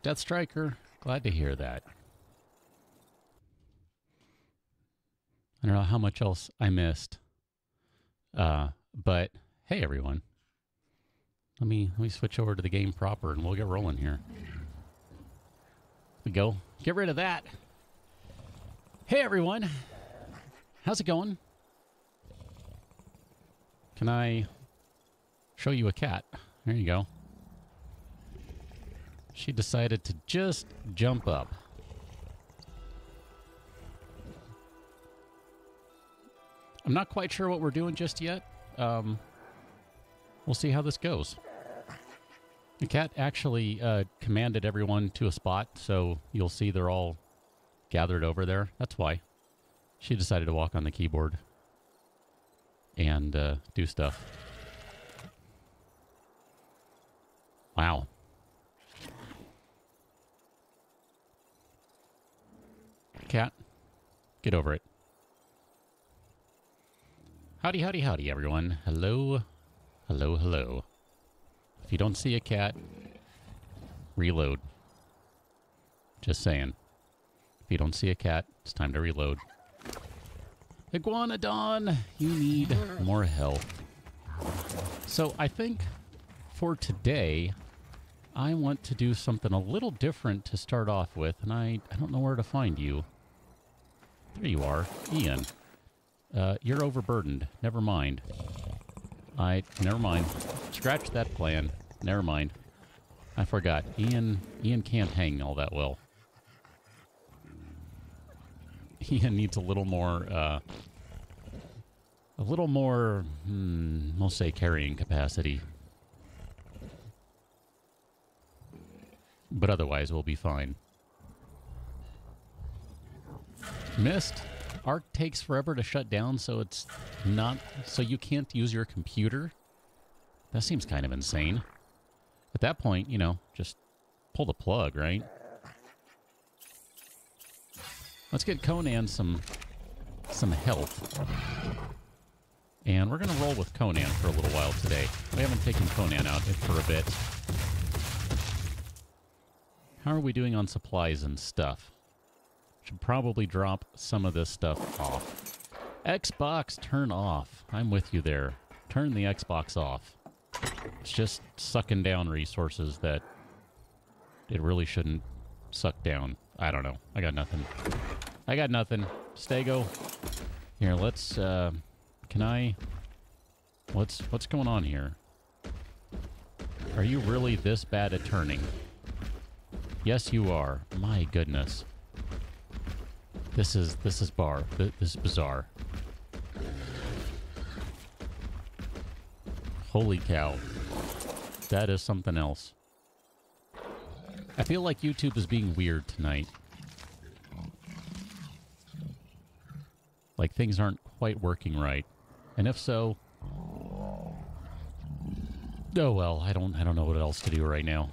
Death Striker, glad to hear that. I don't know how much else I missed. But hey everyone. Let me switch over to the game proper and we'll get rolling here. We go. Get rid of that. Hey everyone. How's it going? Can I show you a cat? There you go. She decided to just jump up. I'm not quite sure what we're doing just yet. We'll see how this goes. The cat actually commanded everyone to a spot, so you'll see they're all gathered over there. That's why. She decided to walk on the keyboard and do stuff. Wow. Cat, get over it. Howdy, howdy, howdy, everyone. Hello, hello, hello. If you don't see a cat, reload. Just saying. If you don't see a cat, it's time to reload. Iguanodon, you need more health. So I think for today, I want to do something a little different to start off with, and I don't know where to find you. There you are, Ian. You're overburdened. Never mind. Never mind. Scratch that plan. Never mind. I forgot. Ian can't hang all that well. Ian needs a little more, we'll say carrying capacity. But otherwise, we'll be fine. Missed. ARK takes forever to shut down, so it's not... So you can't use your computer? That seems kind of insane. At that point, you know, just pull the plug, right? Let's get Conan some health. And we're going to roll with Conan for a little while today. We haven't taken Conan out for a bit. How are we doing on supplies and stuff? Should probably drop some of this stuff off. Xbox, turn off. I'm with you there. Turn the Xbox off. It's just sucking down resources that it really shouldn't suck down. I don't know. I got nothing. I got nothing. Stego. Here, let's, can I... What's going on here? Are you really this bad at turning? Yes, you are. My goodness. This is bizarre. Holy cow. That is something else. I feel like YouTube is being weird tonight. Like things aren't quite working right. And if so, oh well, I don't know what else to do right now.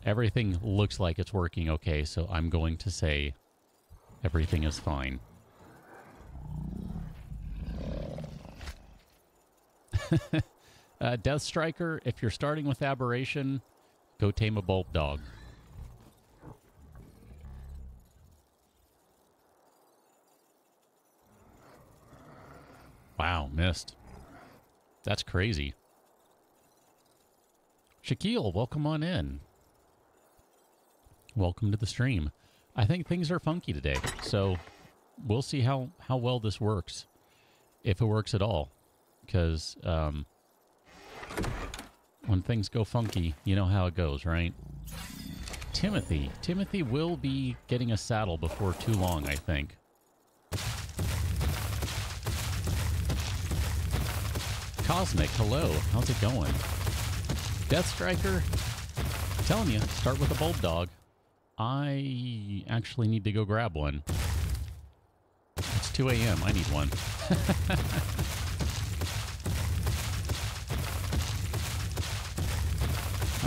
Everything looks like it's working okay, so I'm going to say everything is fine. Death Striker, if you're starting with Aberration, go tame a bulb dog. Wow, missed. That's crazy. Shaquille, welcome on in. Welcome to the stream. I think things are funky today, so we'll see how well this works, if it works at all. Because when things go funky, you know how it goes, right? Timothy. Timothy will be getting a saddle before too long, I think. Cosmic, hello. How's it going? Death Striker. I'm telling you, start with a bulb dog. I actually need to go grab one. It's 2 a.m. I need one.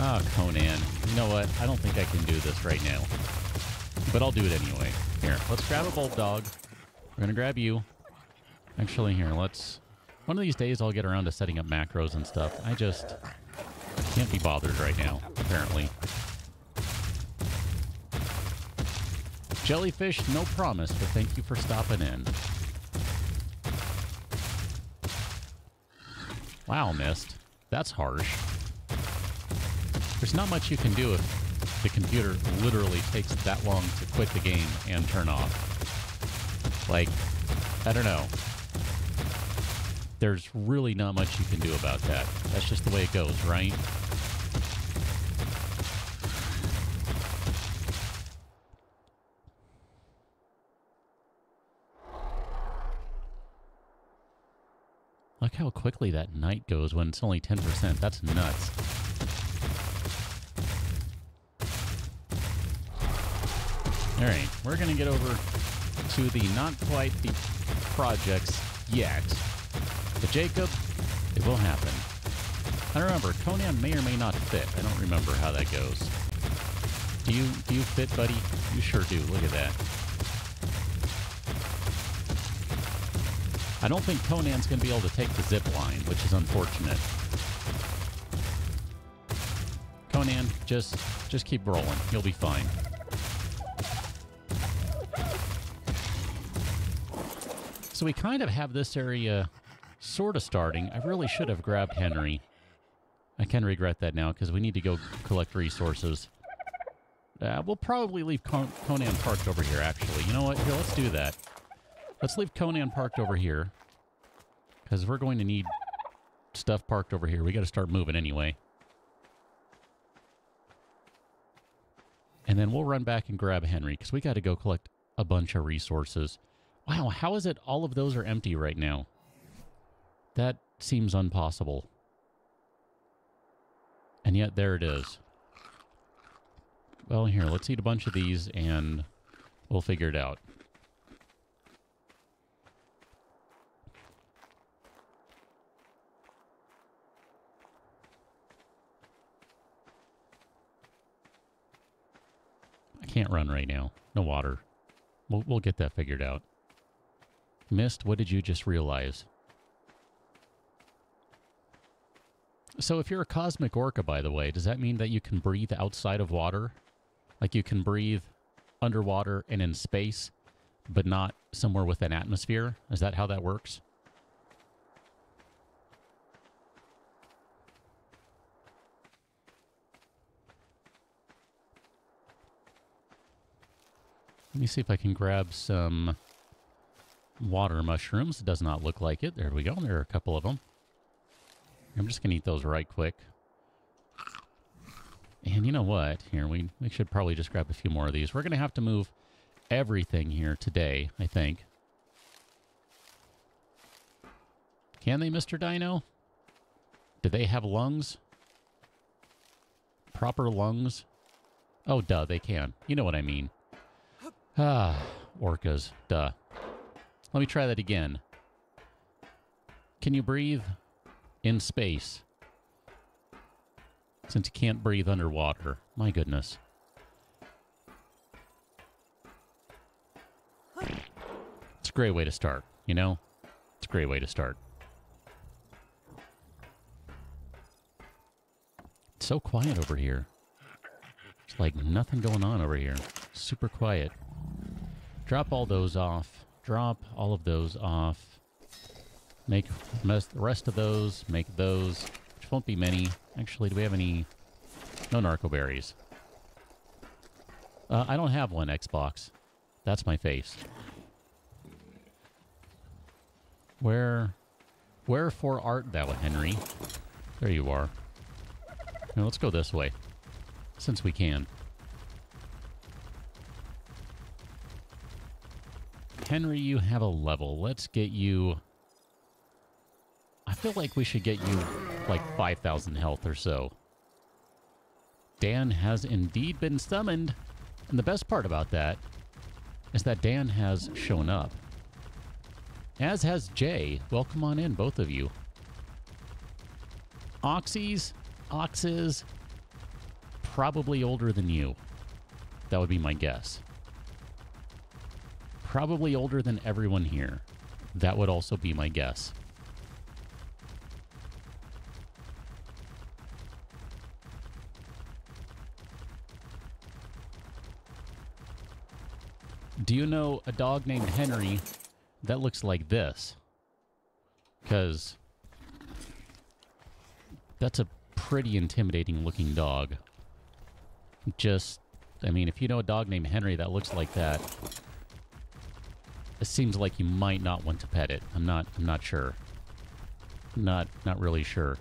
Oh, Conan. You know what? I don't think I can do this right now. But I'll do it anyway. Here, let's grab a bulb dog. We're going to grab you. Actually, here, let's... One of these days I'll get around to setting up macros and stuff. I just can't be bothered right now. apparently. Jellyfish, no promise, but thank you for stopping in. Wow, missed. That's harsh. There's not much you can do if the computer literally takes that long to quit the game and turn off. Like, I don't know. There's really not much you can do about that. That's just the way it goes, right? Look how quickly that night goes when it's only 10%. That's nuts. Alright, we're going to get over to the not quite the projects yet. But Jacob, it will happen. And remember, Conan may or may not fit. I don't remember how that goes. Do you fit, buddy? You sure do. Look at that. I don't think Conan's going to be able to take the zip line, which is unfortunate. Conan, just keep rolling. You'll be fine. So we kind of have this area sort of starting. I really should have grabbed Henry. I can regret that now because we need to go collect resources. We'll probably leave Conan parked over here, actually. You know what? Here, let's do that. Let's leave Conan parked over here because we're going to need stuff parked over here. We got to start moving anyway. And then we'll run back and grab Henry because we got to go collect a bunch of resources. Wow, how is it all of those are empty right now? That seems impossible. And yet there it is. Well, here, let's eat a bunch of these and we'll figure it out. I can't run right now. No water. We'll get that figured out. Mist, what did you just realize? So if you're a cosmic orca, by the way, does that mean that you can breathe outside of water? Like you can breathe underwater and in space, but not somewhere with an atmosphere? Is that how that works? Let me see if I can grab some water mushrooms. It does not look like it. There we go. There are a couple of them. I'm just going to eat those right quick. And you know what? Here, we should probably just grab a few more of these. We're going to have to move everything here today, I think. Can they, Mr. Dino? Do they have lungs? Proper lungs? Oh, duh, they can. You know what I mean. Ah, orcas. Duh. Let me try that again. Can you breathe in space? Since you can't breathe underwater. My goodness. It's a great way to start, you know? It's a great way to start. It's so quiet over here. It's like nothing going on over here. Super quiet. Drop all those off. Drop all of those off. Make the rest of those. Make those. Which won't be many. Actually, do we have any? No narco berries. I don't have one, Xbox. That's my face. Wherefore art thou, Henry? There you are. Now let's go this way. Since we can. Henry, you have a level. Let's get you... I feel like we should get you like 5,000 health or so. Dan has indeed been summoned. And the best part about that is that Dan has shown up. As has Jay. Welcome on in, both of you. Oxys, probably older than you. That would be my guess. Probably older than everyone here. That would also be my guess. Do you know a dog named Henry that looks like this? Because that's a pretty intimidating looking dog. Just, I mean, if you know a dog named Henry that looks like that, it seems like you might not want to pet it. I'm not sure. Not really sure.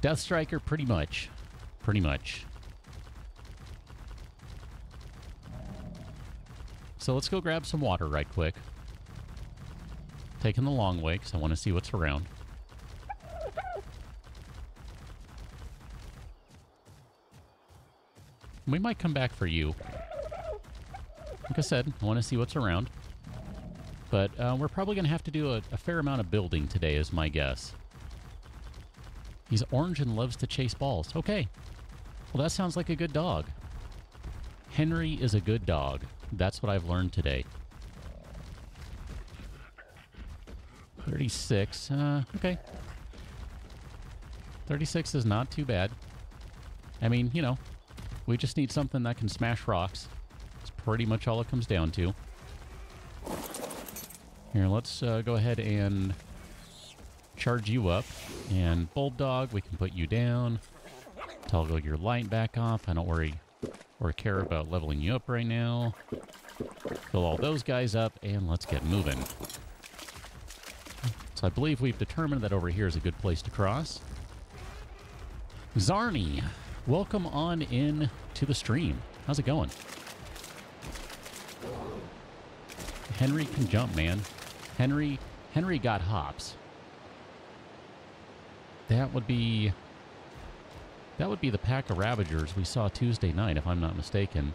Death Striker, pretty much. Pretty much. So let's go grab some water right quick. Taking the long way because I want to see what's around. We might come back for you. Like I said, I want to see what's around. But we're probably going to have to do a fair amount of building today is my guess. He's orange and loves to chase balls. Okay. Well, that sounds like a good dog. Henry is a good dog. That's what I've learned today. 36. Okay. 36 is not too bad. I mean, you know, we just need something that can smash rocks. That's pretty much all it comes down to. Here, let's go ahead and charge you up. And Bulldog, we can put you down. Toggle your light back off. I don't worry or care about leveling you up right now. Fill all those guys up, and let's get moving. So I believe we've determined that over here is a good place to cross. Zarni, welcome on in to the stream. How's it going? Henry can jump, man. Henry got hops. That would be the pack of Ravagers we saw Tuesday night, if I'm not mistaken.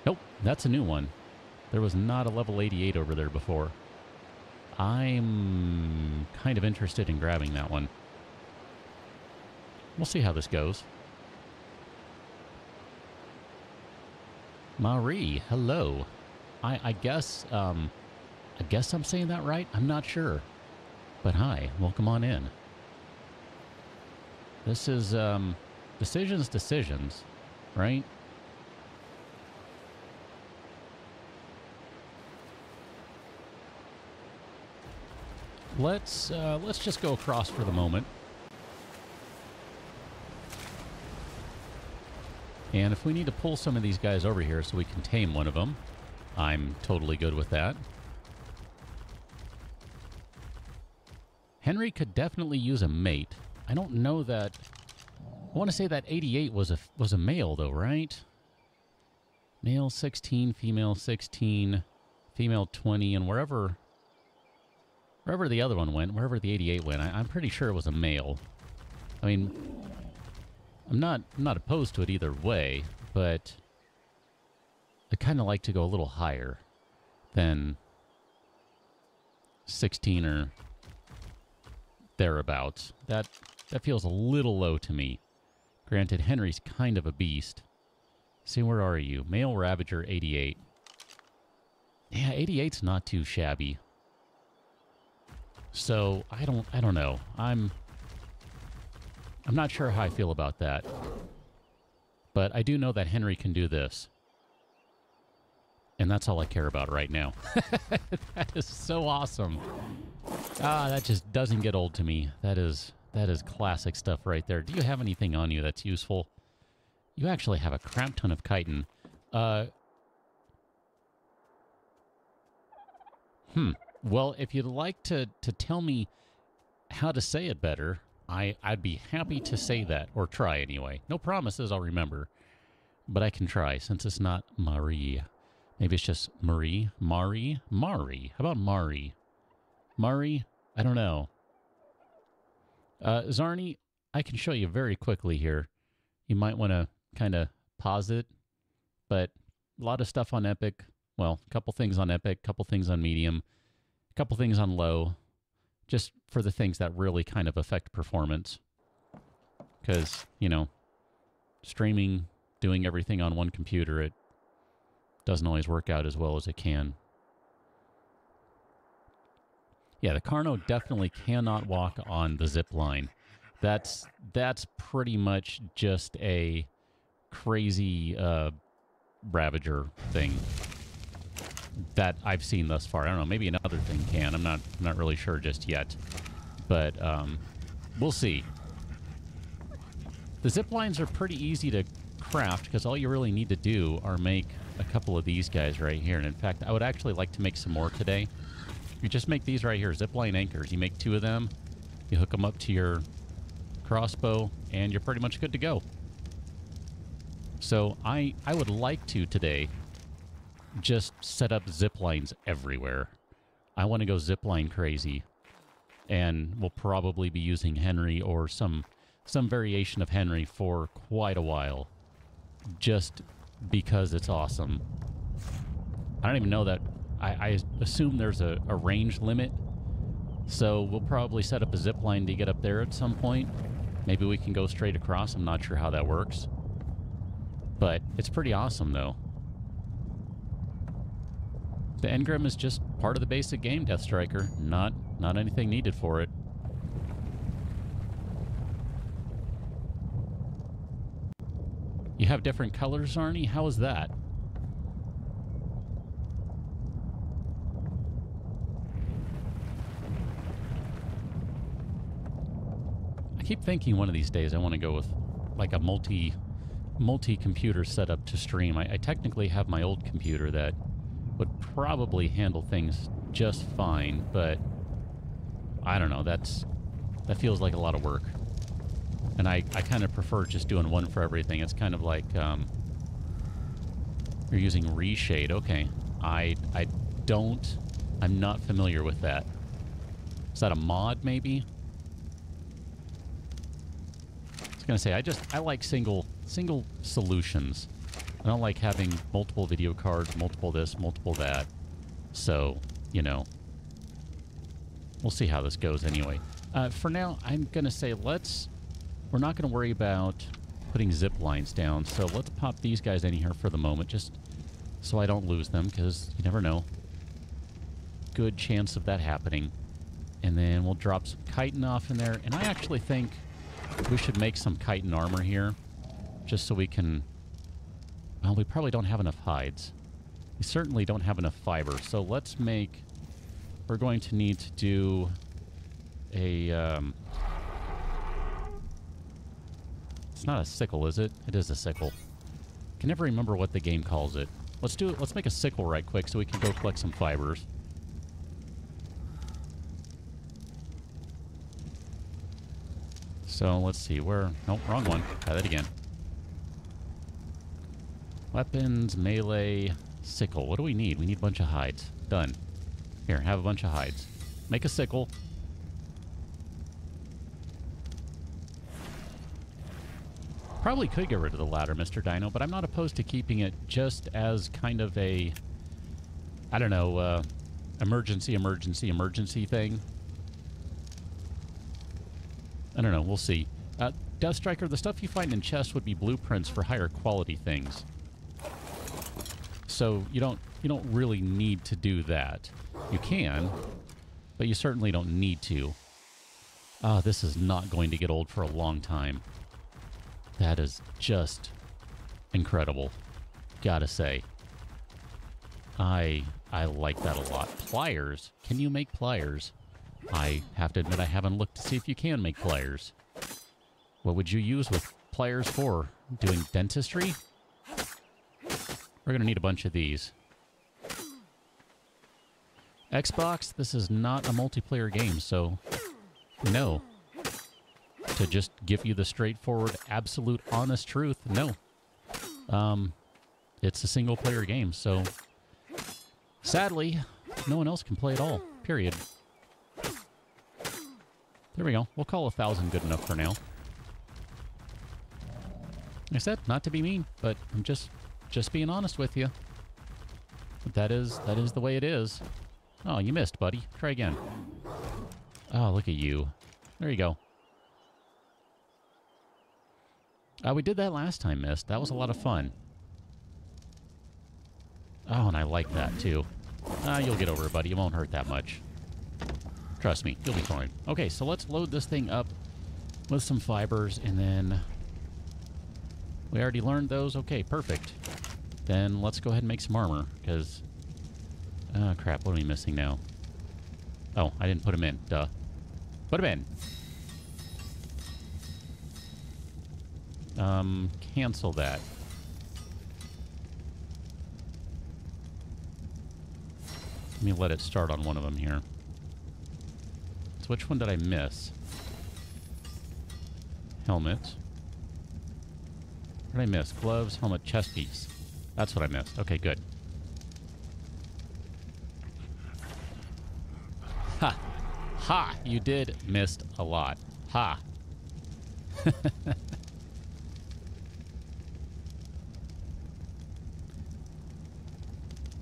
Nope, that's a new one. There was not a level 88 over there before. I'm kind of interested in grabbing that one. We'll see how this goes. Marie, hello. I guess I'm saying that right. I'm not sure. But hi, welcome on in. This is decisions, right? Let's just go across for the moment. And if we need to pull some of these guys over here so we can tame one of them, I'm totally good with that. Henry could definitely use a mate. I don't know that... I want to say that 88 was a male, though, right? Male 16, female 16, female 20, and wherever the other one went, wherever the 88 went, I'm pretty sure it was a male. I mean, I'm not opposed to it either way, but I kind of like to go a little higher than 16 or thereabouts. That feels a little low to me. Granted, Henry's kind of a beast. See, where are you? Male Ravager 88. Yeah, 88's not too shabby. So, I don't know. I'm not sure how I feel about that. But I do know that Henry can do this. And that's all I care about right now. That is so awesome. Ah, that just doesn't get old to me. That is classic stuff right there. Do you have anything on you that's useful? You actually have a crap ton of chitin. Well, if you'd like to tell me how to say it better, I'd be happy to say that, or try anyway. No promises, I'll remember. But I can try, since it's not Marie. Maybe it's just Marie? Mari? Mari. How about Mari? Mari? I don't know. Zarni, I can show you very quickly here. You might want to kind of pause it. But a lot of stuff on Epic. Well, a couple things on Epic, a couple things on Medium, a couple things on Low. Just for the things that really kind of affect performance. Because, you know, streaming, doing everything on one computer, it doesn't always work out as well as it can. Yeah, the Carno definitely cannot walk on the zip line. That's pretty much just a crazy Ravager thing. that I've seen thus far. I don't know, maybe another thing can. I'm not really sure just yet. But we'll see. The zip lines are pretty easy to craft because all you really need to do are make a couple of these guys right here. And in fact, I would actually like to make some more today. You just make these right here, zipline anchors. You make 2 of them, you hook them up to your crossbow, and you're pretty much good to go. So I would like to today just set up zip lines everywhere. I want to go zipline crazy, and we'll probably be using Henry or some variation of Henry for quite a while, just because it's awesome. I don't even know that. I assume there's a range limit, so we'll probably set up a zip line to get up there at some point. Maybe we can go straight across. I'm not sure how that works, but it's pretty awesome though. The engram is just part of the basic game, Death Striker, not anything needed for it. You have different colors, Arnie? How is that? I keep thinking one of these days I want to go with like a multi-computer setup to stream. I technically have my old computer that would probably handle things just fine, but I don't know. That feels like a lot of work. And I kind of prefer just doing one for everything. It's kind of like you're using reshade. Okay. I'm not familiar with that. Is that a mod maybe? I was gonna say I like single solutions. I don't like having multiple video cards, multiple this, multiple that. So, you know, we'll see how this goes anyway. For now, I'm gonna say we're not going to worry about putting zip lines down, so let's pop these guys in here for the moment, just so I don't lose them, because you never know. Good chance of that happening. And then we'll drop some chitin off in there, and I actually think we should make some chitin armor here, just so we can... Well, we probably don't have enough hides. We certainly don't have enough fiber, so let's make... We're going to need to do a... It's not a sickle, is it? It is a sickle. Can never remember what the game calls it. Let's do it. Let's make a sickle right quick so we can go collect some fibers. So let's see where. Nope, wrong one. Try that again. Weapons, melee, sickle. What do we need? We need a bunch of hides. Done. Here, have a bunch of hides. Make a sickle. Probably could get rid of the ladder, Mr. Dino, but I'm not opposed to keeping it just as kind of a, I don't know, emergency thing. I don't know, we'll see. Death Striker, the stuff you find in chests would be blueprints for higher quality things. So you don't really need to do that. You can, but you certainly don't need to. This is not going to get old for a long time. That is just incredible, gotta say. I like that a lot. Pliers? Can you make pliers? I have to admit I haven't looked to see if you can make pliers. What would you use with pliers for? Doing dentistry? We're gonna need a bunch of these. Xbox, this is not a multiplayer game, so no. To just give you the straightforward, absolute, honest truth, no. It's a single-player game, so sadly, no one else can play at all, period. There we go. We'll call 1,000 good enough for now. Like I said, not to be mean, but I'm just being honest with you. That is the way it is. Oh, you missed, buddy. Try again. Oh, look at you. There you go. We did that last time, Mist. That was a lot of fun. Oh, and I like that, too. You'll get over it, buddy. It won't hurt that much. Trust me, you'll be fine. Okay, so let's load this thing up with some fibers, and then... We already learned those? Okay, perfect. Then let's go ahead and make some armor, because Oh, crap. What are we missing now? Oh, I didn't put them in. Duh. Put them in. Cancel that. Let me let it start on one of them here. So which one did I miss? Helmet. What did I miss? Gloves, helmet, chest piece. That's what I missed. Okay, good. Ha! Ha! You did missed a lot. Ha!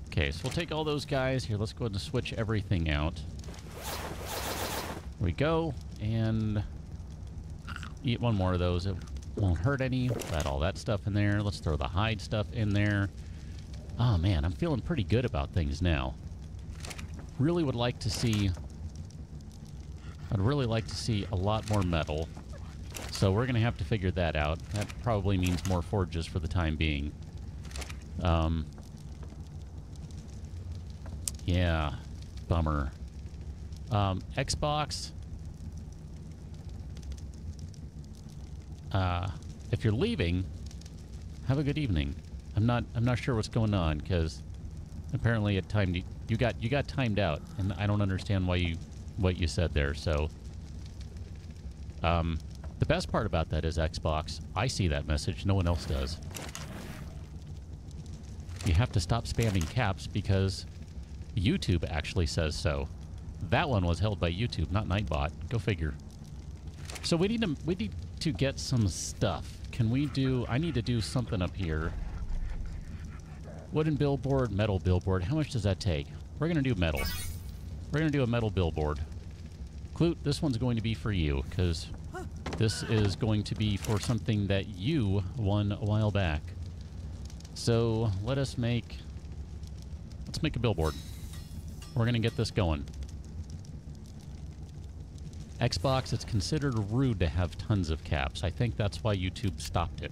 Okay, so we'll take all those guys. Here, let's go ahead and switch everything out. There we go. And eat one more of those. It won't hurt any. Add all that stuff in there. Let's throw the hide stuff in there. Oh, man, I'm feeling pretty good about things now. Really would like to see... I'd really like to see a lot more metal. So we're going to have to figure that out. That probably means more forges for the time being. Yeah, bummer. Xbox. If you're leaving, have a good evening. I'm not sure what's going on because apparently it timed you got timed out, and I don't understand what you said there. So, the best part about that is Xbox. I see that message. No one else does. You have to stop spamming caps because YouTube actually says so. That one was held by YouTube, not Nightbot. Go figure. So we need to get some stuff. Can we do... I need to do something up here. Wooden billboard, metal billboard. How much does that take? We're going to do metal. We're going to do a metal billboard. Clute, this one's going to be for you, because this is going to be for something that you won a while back. So let's make a billboard. We're going to get this going. Xbox, it's considered rude to have tons of caps. I think that's why YouTube stopped it.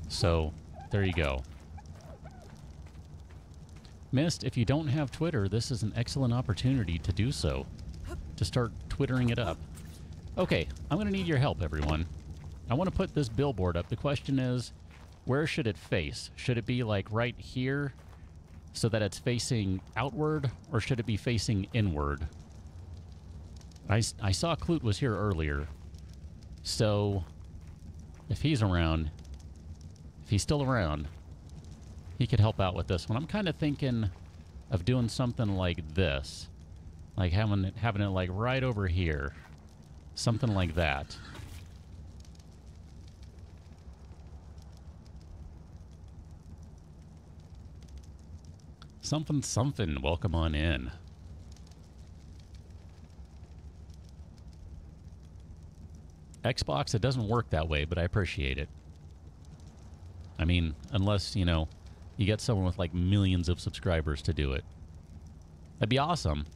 So, there you go. Mist, if you don't have Twitter, this is an excellent opportunity to do so. To start twittering it up. Okay, I'm going to need your help, everyone. I want to put this billboard up. The question is, where should it face? Should it be like right here so that it's facing outward, or should it be facing inward? I saw Clute was here earlier, so if he's around, if he's still around, he could help out with this one. I'm kind of thinking of doing something like this, like having it like right over here, something like that. Something. Welcome on in. Xbox, it doesn't work that way, but I appreciate it. I mean, unless, you know, you get someone with like millions of subscribers to do it. That'd be awesome.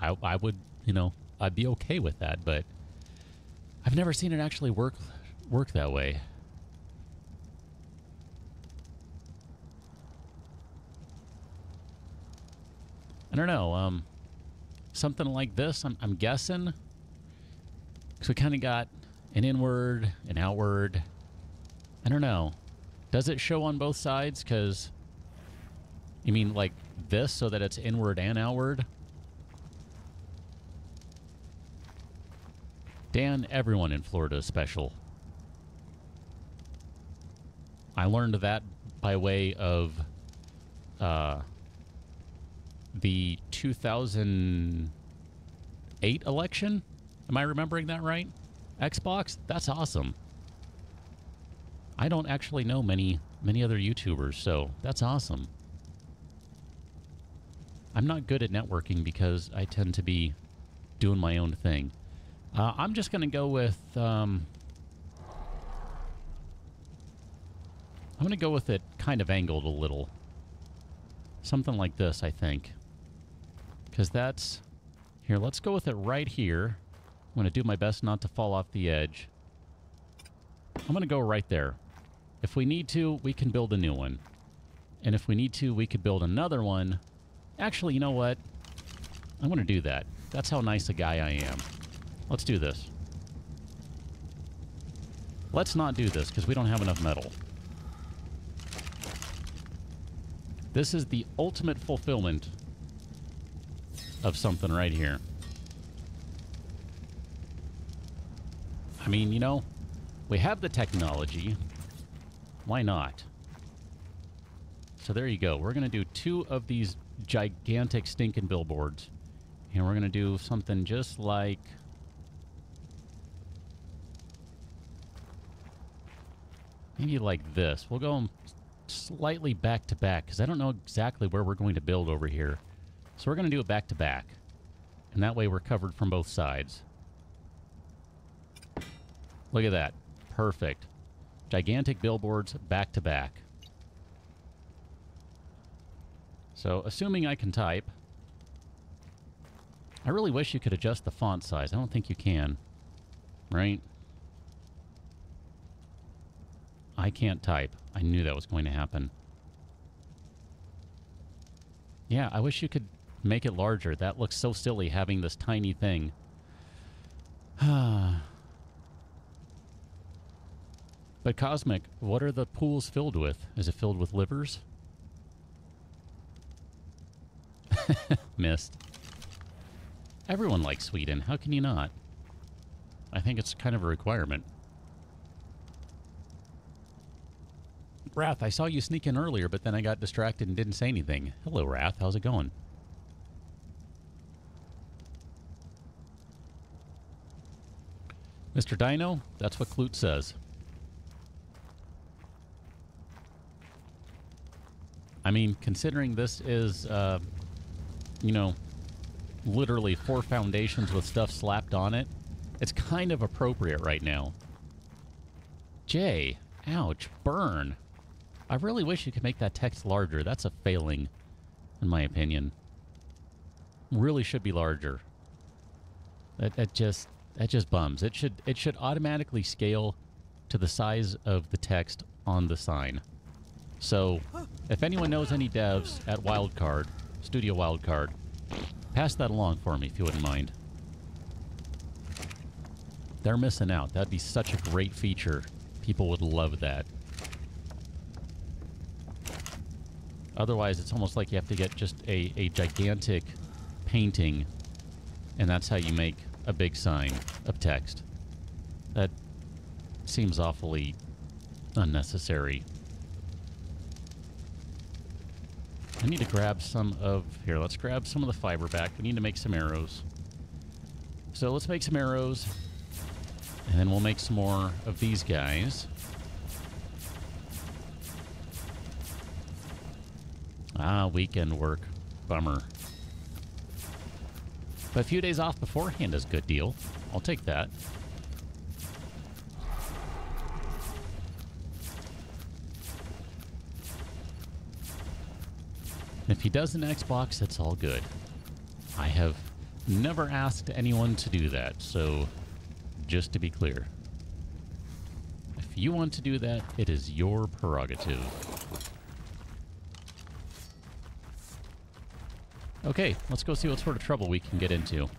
I would, you know, I'd be okay with that, but I've never seen it actually work that way. I don't know, something like this, I'm guessing. Because we kind of got an inward, an outward. I don't know. Does it show on both sides? Because, you mean like this so that it's inward and outward? Dan, everyone in Florida is special. I learned that by way of the 2008 election. Am I remembering that right? Xbox? That's awesome. I don't actually know many other YouTubers, so that's awesome. I'm not good at networking because I tend to be doing my own thing. I'm just going to go with... I'm going to go with it kind of angled a little. Something like this, I think. Because that's... Here, let's go with it right here. I'm going to do my best not to fall off the edge. I'm going to go right there. If we need to, we can build a new one. And if we need to, we could build another one Actually, you know what? I'm going to do that. That's how nice a guy I am. Let's do this. Let's not do this, because we don't have enough metal. This is the ultimate fulfillment of something right here. I mean, you know, we have the technology. Why not? So there you go. We're going to do 2 of these gigantic stinking billboards. And we're going to do something just like... maybe like this. We'll go slightly back to back, because I don't know exactly where we're going to build over here. So we're going to do it back to back. And that way we're covered from both sides. Look at that. Perfect. Gigantic billboards back to back. So, assuming I can type. I really wish you could adjust the font size. I don't think you can. Right? I can't type. I knew that was going to happen. Yeah, I wish you could make it larger. That looks so silly, having this tiny thing. But Cosmic, what are the pools filled with? Is it filled with livers? Missed. Everyone likes Sweden. How can you not? I think it's kind of a requirement. Wrath, I saw you sneak in earlier, but then I got distracted and didn't say anything. Hello, Wrath. How's it going? Mr. Dino, that's what Clute says. I mean, considering this is, you know, literally 4 foundations with stuff slapped on it, it's kind of appropriate right now. Jay, ouch, burn. I really wish you could make that text larger. That's a failing, in my opinion. Really should be larger. That just bums. It should automatically scale to the size of the text on the sign. So, if anyone knows any devs at Wildcard, Studio Wildcard, pass that along for me if you wouldn't mind. They're missing out. That'd be such a great feature. People would love that. Otherwise, it's almost like you have to get just a gigantic painting, and that's how you make a big sign of text. That seems awfully unnecessary. I need to grab some of... here, let's grab some of the fiber back. We need to make some arrows. So let's make some arrows. And then we'll make some more of these guys. Ah, weekend work. Bummer. But a few days off beforehand is a good deal. I'll take that. If he does an Xbox, it's all good. I have never asked anyone to do that, so just to be clear. If you want to do that, it is your prerogative. Okay, let's go see what sort of trouble we can get into.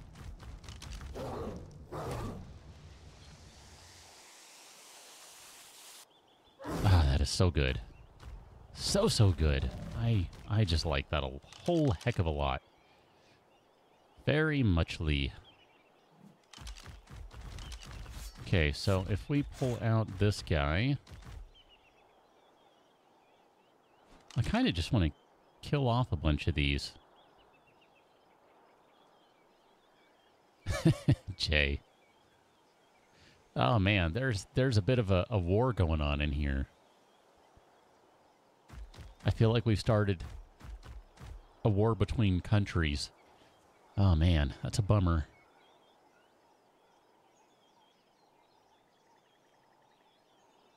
Ah, that is so good. So good. I just like that a whole heck of a lot. Very muchly. Okay, so if we pull out this guy... I kind of just want to kill off a bunch of these. Jay. Oh man, there's a bit of a war going on in here. I feel like we've started a war between countries. Oh man, that's a bummer.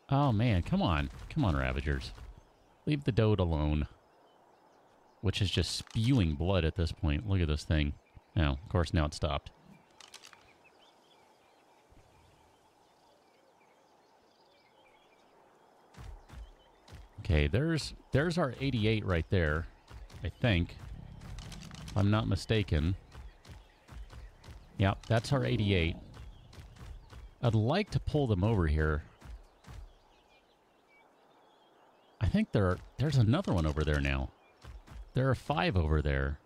Oh man, come on. Come on, Ravagers. Leave the Dode alone. Which is just spewing blood at this point. Look at this thing. Now, of course, now it stopped. Okay, there's our 88 right there, I think. if I'm not mistaken. Yep, that's our 88. I'd like to pull them over here. I think there's another one over there now. There are 5 over there.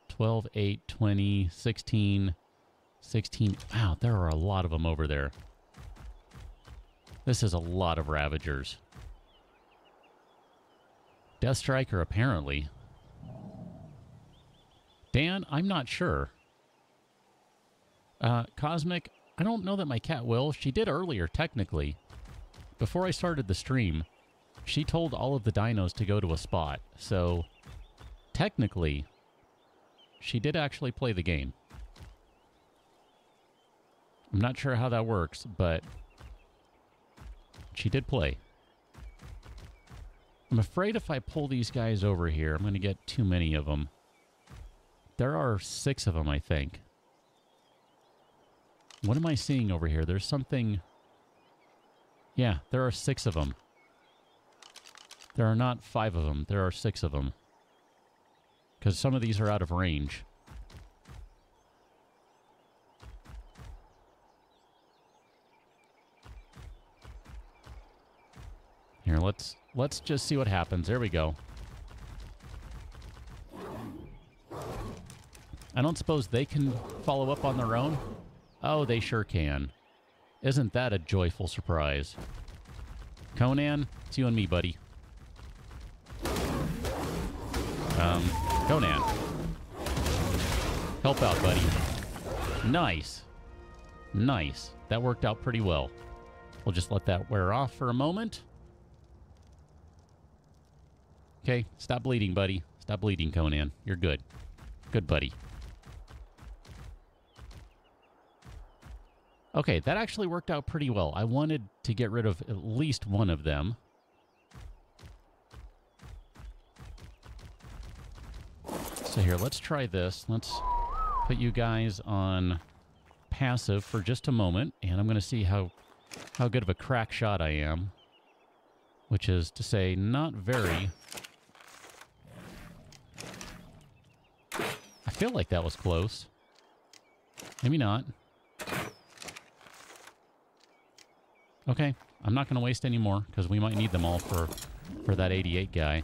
12, 8, 20, 16, 16. Wow, there are a lot of them over there. This is a lot of Ravagers. Death Striker, apparently. Dan, I'm not sure. Cosmic, I don't know that my cat will. She did earlier, technically. Before I started the stream, she told all of the dinos to go to a spot. So, technically, she did actually play the game. I'm not sure how that works, but she did play. I'm afraid if I pull these guys over here, I'm going to get too many of them. There are 6 of them, I think. What am I seeing over here? There's something... Yeah, there are 6 of them. There are not 5 of them. There are 6 of them. Because some of these are out of range. Here, let's just see what happens. There we go. I don't suppose they can follow up on their own? Oh, they sure can. Isn't that a joyful surprise? Conan, it's you and me, buddy. Conan. Help out, buddy. Nice. Nice. That worked out pretty well. We'll just let that wear off for a moment. Okay, stop bleeding, buddy. Stop bleeding, Conan. You're good. Good, buddy. Okay, that actually worked out pretty well. I wanted to get rid of at least one of them. So here, let's try this. Let's put you guys on passive for just a moment, and I'm going to see how good of a crack shot I am. Which is to say, not very. I feel like that was close. Maybe not. Okay, I'm not going to waste any more, because we might need them all for that 88 guy.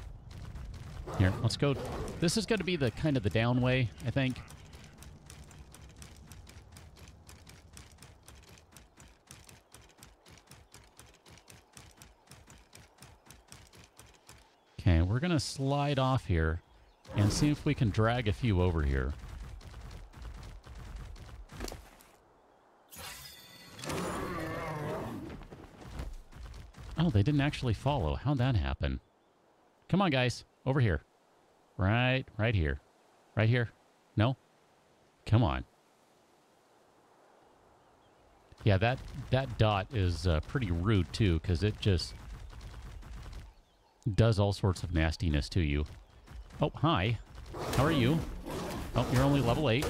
Here, let's go. This is going to be the kind of the down way, I think. Okay, we're going to slide off here and see if we can drag a few over here. Oh, they didn't actually follow. How'd that happen? Come on, guys. Over here. Right here. Right here. No? Come on. Yeah, that dot is pretty rude, too, because it just does all sorts of nastiness to you. Oh, hi. How are you? Oh, you're only level 8.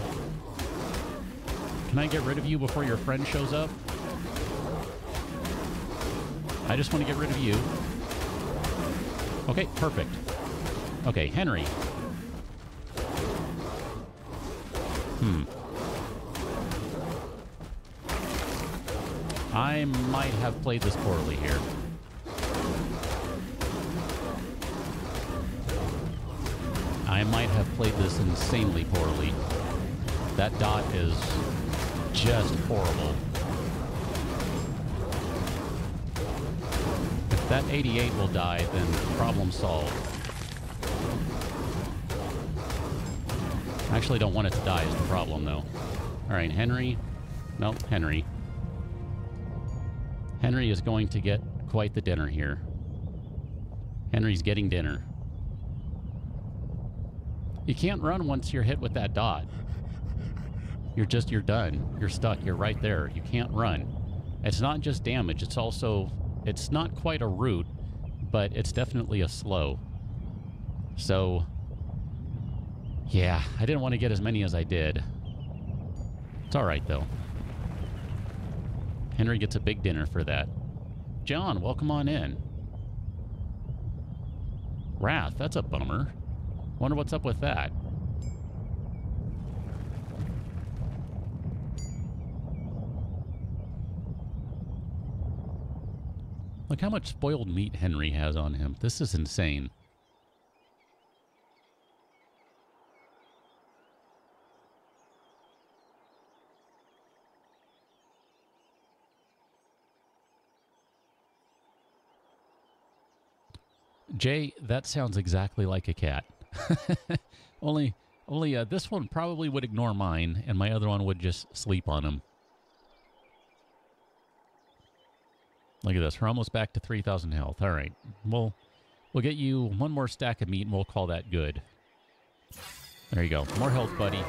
Can I get rid of you before your friend shows up? I just want to get rid of you. Okay, perfect. Okay, Henry. I might have played this poorly here. I might have played this insanely poorly. That dot is just horrible. If that 88 will die, then problem solved. I actually don't want it to die is the problem, though. All right, Henry. No, Henry. Henry is going to get quite the dinner here. Henry's getting dinner. You can't run once you're hit with that dot. You're done. You're stuck. You're right there. You can't run. It's not just damage. It's also, it's not quite a root, but it's definitely a slow. So, yeah, I didn't want to get as many as I did. It's all right, though. Henry gets a big dinner for that. John, welcome on in. Wrath, that's a bummer. Wonder what's up with that. Look how much spoiled meat Henry has on him. This is insane. Jay, that sounds exactly like a cat. only this one probably would ignore mine, and my other one would just sleep on him. Look at this. We're almost back to 3,000 health. All right. We'll get you one more stack of meat, and we'll call that good. There you go. More health, buddy,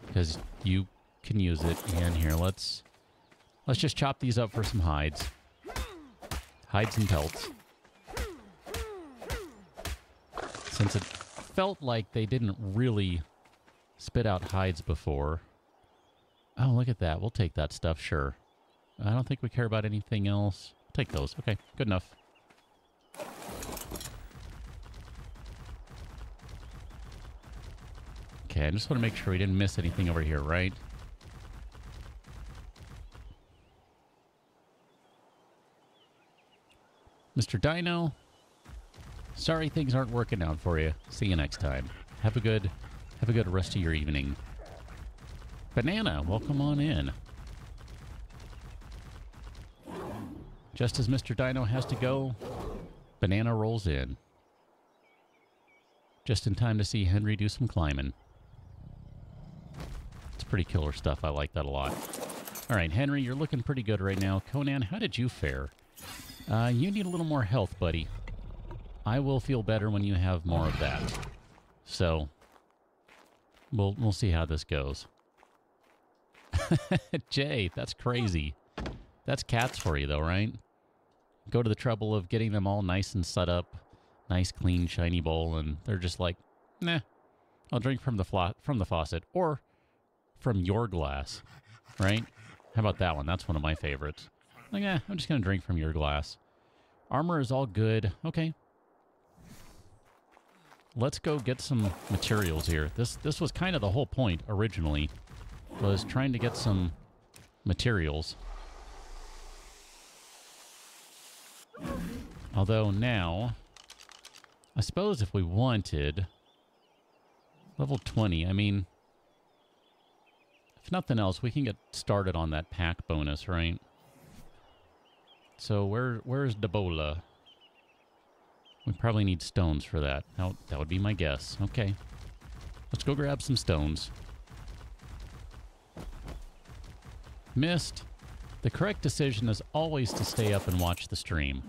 because you can use it. And here, let's just chop these up for some hides. Hides and pelts. Since it felt like they didn't really spit out hides before. Oh, look at that. We'll take that stuff, sure. I don't think we care about anything else. Take those. Okay, good enough. Okay, I just want to make sure we didn't miss anything over here, right? Mr. Dino, sorry things aren't working out for you. See you next time. Have a good rest of your evening. Banana, welcome on in. Just as Mr. Dino has to go, Banana rolls in. Just in time to see Henry do some climbing. It's pretty killer stuff. I like that a lot. All right, Henry, you're looking pretty good right now. Conan, how did you fare? You need a little more health, buddy. I will feel better when you have more of that. So, we'll see how this goes. Jay, that's crazy. That's cats for you, though, right? Go to the trouble of getting them all nice and set up, nice, clean, shiny bowl, and they're just like, nah, I'll drink from the faucet or from your glass, right? How about that one? That's one of my favorites. Like, I'm just gonna drink from your glass. Armor is all good. Okay. Let's go get some materials here. This was kind of the whole point originally, was trying to get some materials. Although now, I suppose if we wanted level 20, I mean, if nothing else, we can get started on that pack bonus, right? So where's Debola? We probably need stones for that. That would be my guess. Okay. Let's go grab some stones. Missed. The correct decision is always to stay up and watch the stream.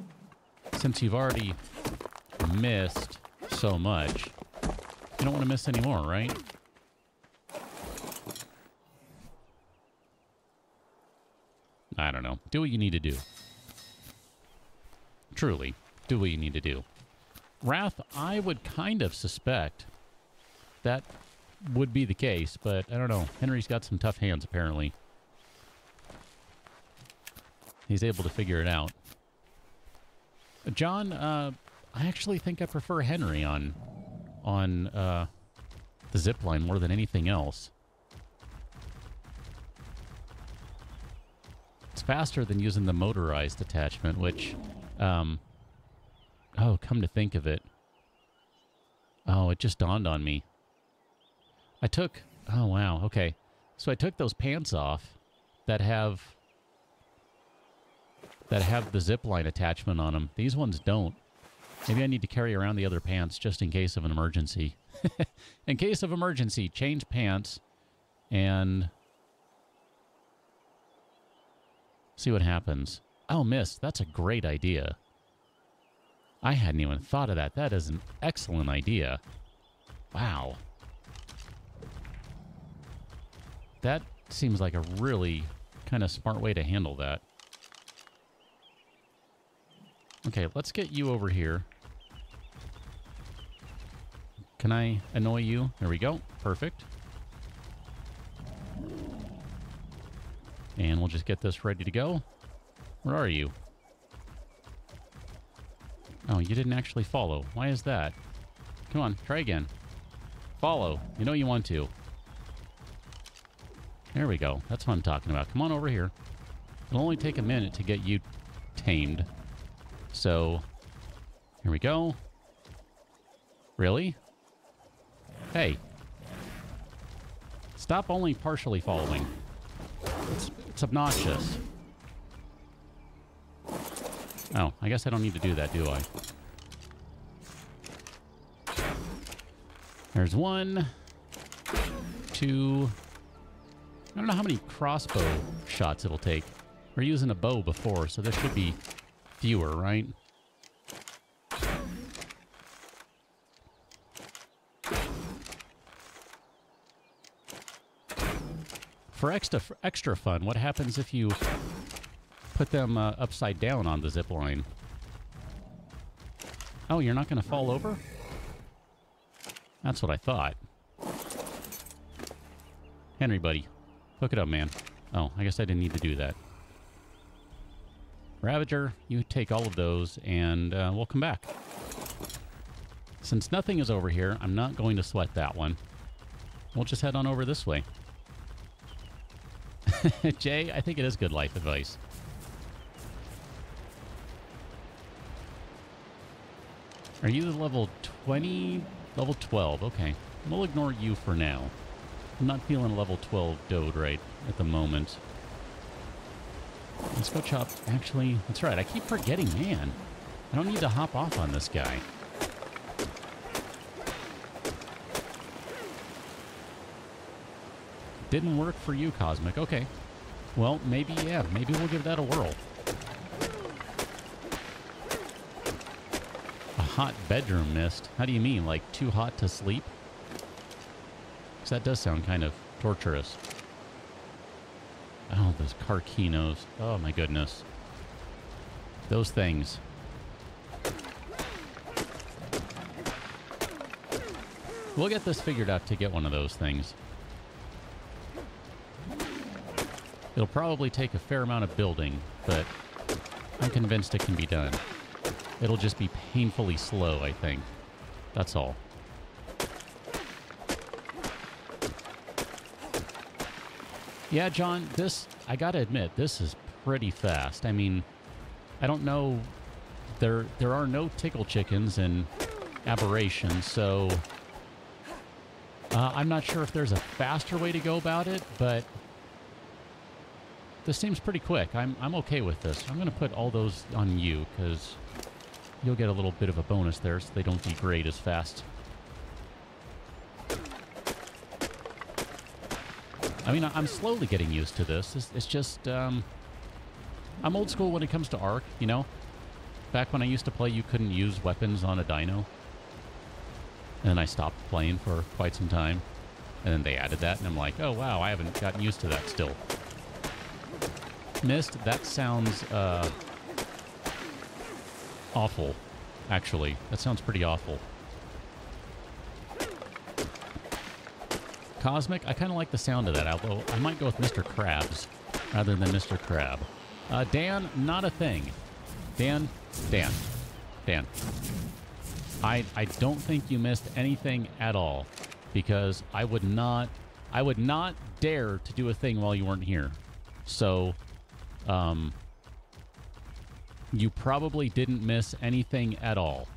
Since you've already missed so much, you don't want to miss any more, right? I don't know. Do what you need to do. Truly, do what you need to do. Wrath, I would kind of suspect that would be the case, but I don't know. Henry's got some tough hands, apparently. He's able to figure it out. John, I actually think I prefer Henry on the zipline more than anything else. It's faster than using the motorized attachment, which, oh, come to think of it. Oh, it just dawned on me. Oh, wow, okay. So I took those pants off that have the zipline attachment on them. These ones don't. Maybe I need to carry around the other pants just in case of an emergency. In case of emergency, change pants and see what happens. Oh, missed. That's a great idea. I hadn't even thought of that. That is an excellent idea. Wow. That seems like a really kind of smart way to handle that. Okay, let's get you over here. Can I annoy you? There we go. Perfect. And we'll just get this ready to go. Where are you? Oh, you didn't actually follow. Why is that? Come on, try again. Follow. You know you want to. There we go. That's what I'm talking about. Come on over here. It'll only take a minute to get you tamed. So, here we go. Really? Hey. Stop only partially following. It's obnoxious. Oh, I guess I don't need to do that, do I? There's 1, 2... I don't know how many crossbow shots it'll take. We're using a bow before, so there should be fewer, right? For extra fun, what happens if you put them upside down on the zip line? Oh, you're not going to fall over? That's what I thought. Henry, buddy. Hook it up, man. Oh, I guess I didn't need to do that. Ravager, you take all of those, and we'll come back. Since nothing is over here, I'm not going to sweat that one. We'll just head on over this way. Jay, I think it is good life advice. Are you the level 20? Level 12, okay. We'll ignore you for now. I'm not feeling level 12 Dode right at the moment. Let's go chop. Actually, that's right. I keep forgetting, man. I don't need to hop off on this guy. Didn't work for you, Cosmic. Okay. Well, maybe, yeah. Maybe we'll give that a whirl. A hot bedroom mist? How do you mean? Like too hot to sleep? Because that does sound kind of torturous. Oh, those carcinos. Oh, my goodness. Those things. We'll get this figured out to get one of those things. It'll probably take a fair amount of building, but I'm convinced it can be done. It'll just be painfully slow, I think. That's all. Yeah, John, this, I gotta admit, this is pretty fast. I mean, I don't know, there are no tickle chickens in Aberration, so I'm not sure if there's a faster way to go about it, but this seems pretty quick. I'm okay with this. I'm gonna put all those on you, because you'll get a little bit of a bonus there, so they don't degrade as fast. I mean, I'm slowly getting used to this. It's just, I'm old school when it comes to ARK, you know? Back when I used to play, you couldn't use weapons on a dino. And then I stopped playing for quite some time. And then they added that, and I'm like, oh, wow, I haven't gotten used to that still. Mist, that sounds, awful, actually. That sounds pretty awful. Cosmic, I kind of like the sound of that, although I might go with Mr. Krabs rather than Mr. Crab. Dan, not a thing. Dan. I don't think you missed anything at all, because I would not dare to do a thing while you weren't here. So, you probably didn't miss anything at all.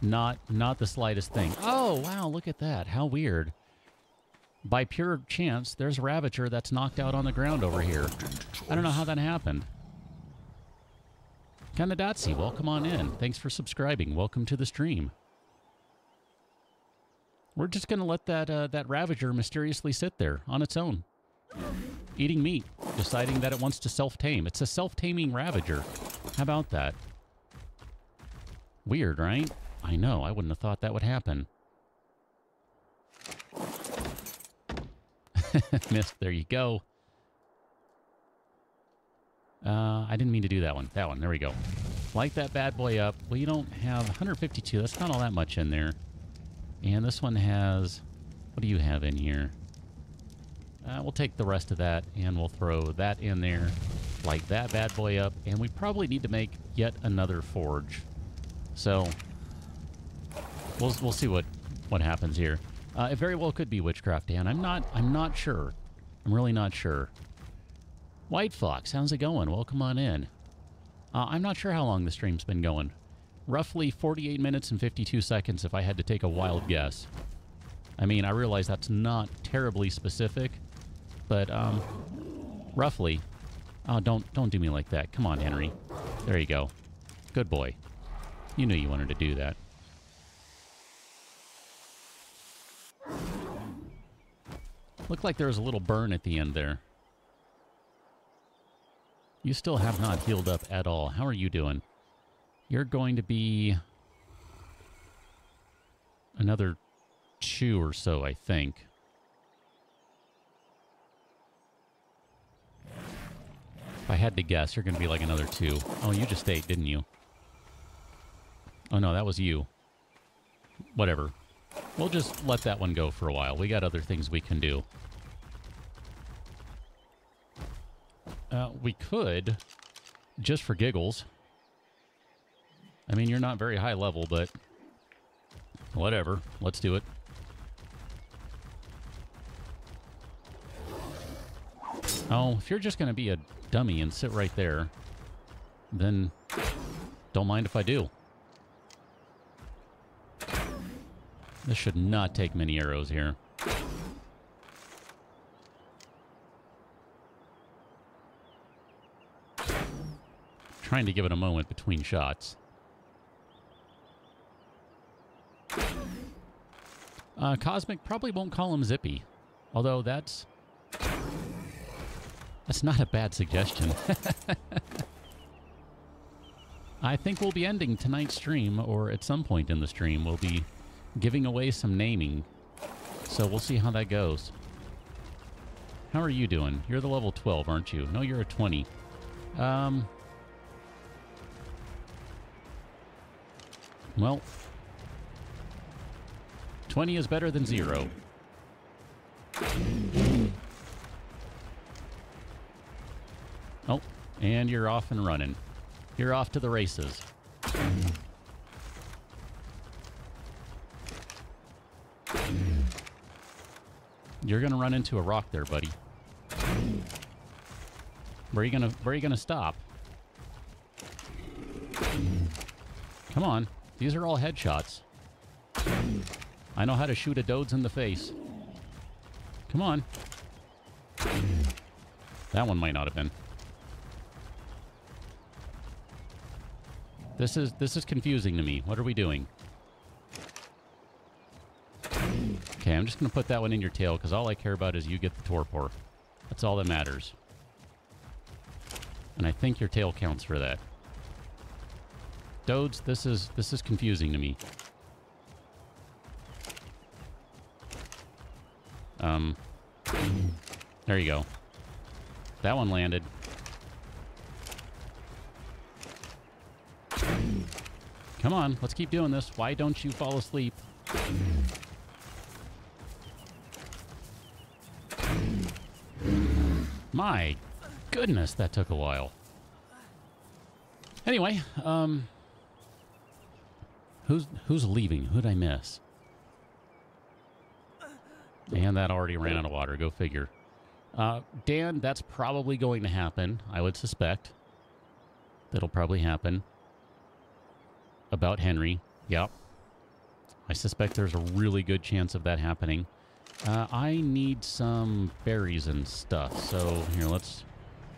Not the slightest thing. Oh, wow, look at that. How weird. By pure chance, there's Ravager that's knocked out on the ground over here. I don't know how that happened. Kanadatsy, welcome on in. Thanks for subscribing. Welcome to the stream. We're just going to let that Ravager mysteriously sit there on its own. Eating meat, deciding that it wants to self-tame. It's a self-taming Ravager. How about that? Weird, right? I know, I wouldn't have thought that would happen. Missed, there you go. I didn't mean to do that one. That one, there we go. Light that bad boy up. Well, you don't have 152. That's not all that much in there. And this one has... What do you have in here? We'll take the rest of that, and we'll throw that in there. Light that bad boy up. And we probably need to make yet another forge. So, we'll see what happens here. It very well could be witchcraft, Dan. I'm not sure. I'm really not sure. White Fox, how's it going? Welcome on in. I'm not sure how long the stream's been going. Roughly 48 minutes and 52 seconds if I had to take a wild guess. I mean, I realize that's not terribly specific, but roughly. Oh, don't do me like that. Come on, Henry. There you go. Good boy. You knew you wanted to do that. Looked like there was a little burn at the end there. You still have not healed up at all. How are you doing? You're going to be another 2 or so, I think. If I had to guess, you're going to be like another 2. Oh, you just ate, didn't you? Oh, no, that was you. Whatever. We'll just let that one go for a while. We got other things we can do. We could, just for giggles. I mean, you're not very high level, but whatever. Let's do it. Oh, if you're just going to be a dummy and sit right there, then don't mind if I do. This should not take many arrows here. Trying to give it a moment between shots. Cosmic probably won't call him Zippy, although that's not a bad suggestion. I think we'll be ending tonight's stream, or at some point in the stream, we'll be giving away some naming. So we'll see how that goes. How are you doing? You're the level 12, aren't you? No, you're a 20. Well, 20 is better than 0. Oh, and you're off and running. You're off to the races. You're gonna run into a rock there, buddy. Where are you gonna stop? Come on. These are all headshots. I know how to shoot a Dodes in the face. Come on. That one might not have been. This is confusing to me. What are we doing? Okay, I'm just going to put that one in your tail, because all I care about is you get the torpor. That's all that matters. And I think your tail counts for that. Dodes, this is confusing to me. There you go. That one landed. Come on, let's keep doing this. Why don't you fall asleep? My goodness, that took a while. Anyway, who's leaving? Who'd I miss? And that already ran out of water. Go figure. Dan, that's probably going to happen. I would suspect that'll probably happen. About Henry. Yep. I suspect there's a really good chance of that happening. I need some berries and stuff. So here, let's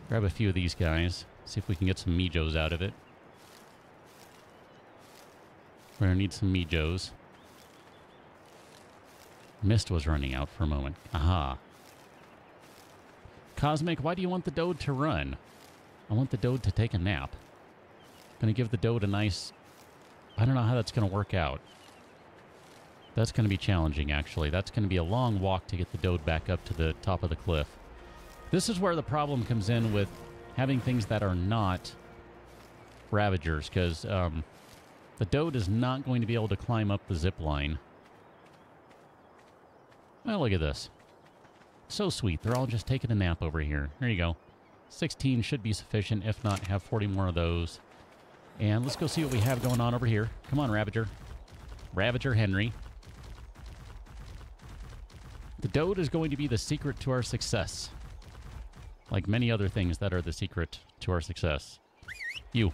grab a few of these guys. See if we can get some Mijos out of it. We're going to need some Mijos. Mist was running out for a moment. Aha. Cosmic, why do you want the Dode to run? I want the Dode to take a nap. Gonna give the Dode a nice... I don't know how that's gonna work out. That's gonna be challenging, actually. That's gonna be a long walk to get the Dode back up to the top of the cliff. This is where the problem comes in with having things that are not Ravagers, because the Dode is not going to be able to climb up the zip line. Oh, look at this. So sweet. They're all just taking a nap over here. There you go. 16 should be sufficient. If not, have 40 more of those. And let's go see what we have going on over here. Come on, Ravager. Ravager Henry. The Dode is going to be the secret to our success. Like many other things that are the secret to our success. You.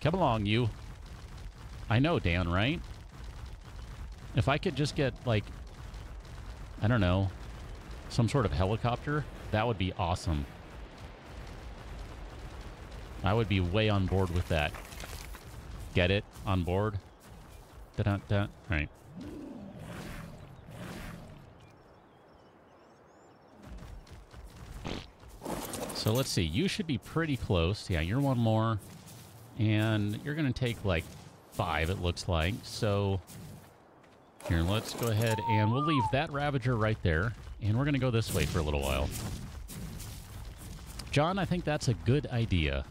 Come along, you. I know, Dan, right? If I could just get, like, I don't know, some sort of helicopter, that would be awesome. I would be way on board with that. Get it? On board? Da-da-da. All right. So let's see. You should be pretty close. Yeah, you're one more. And you're going to take, like, 5, it looks like. So here, let's go ahead and we'll leave that Ravager right there. And we're going to go this way for a little while. John, I think that's a good idea.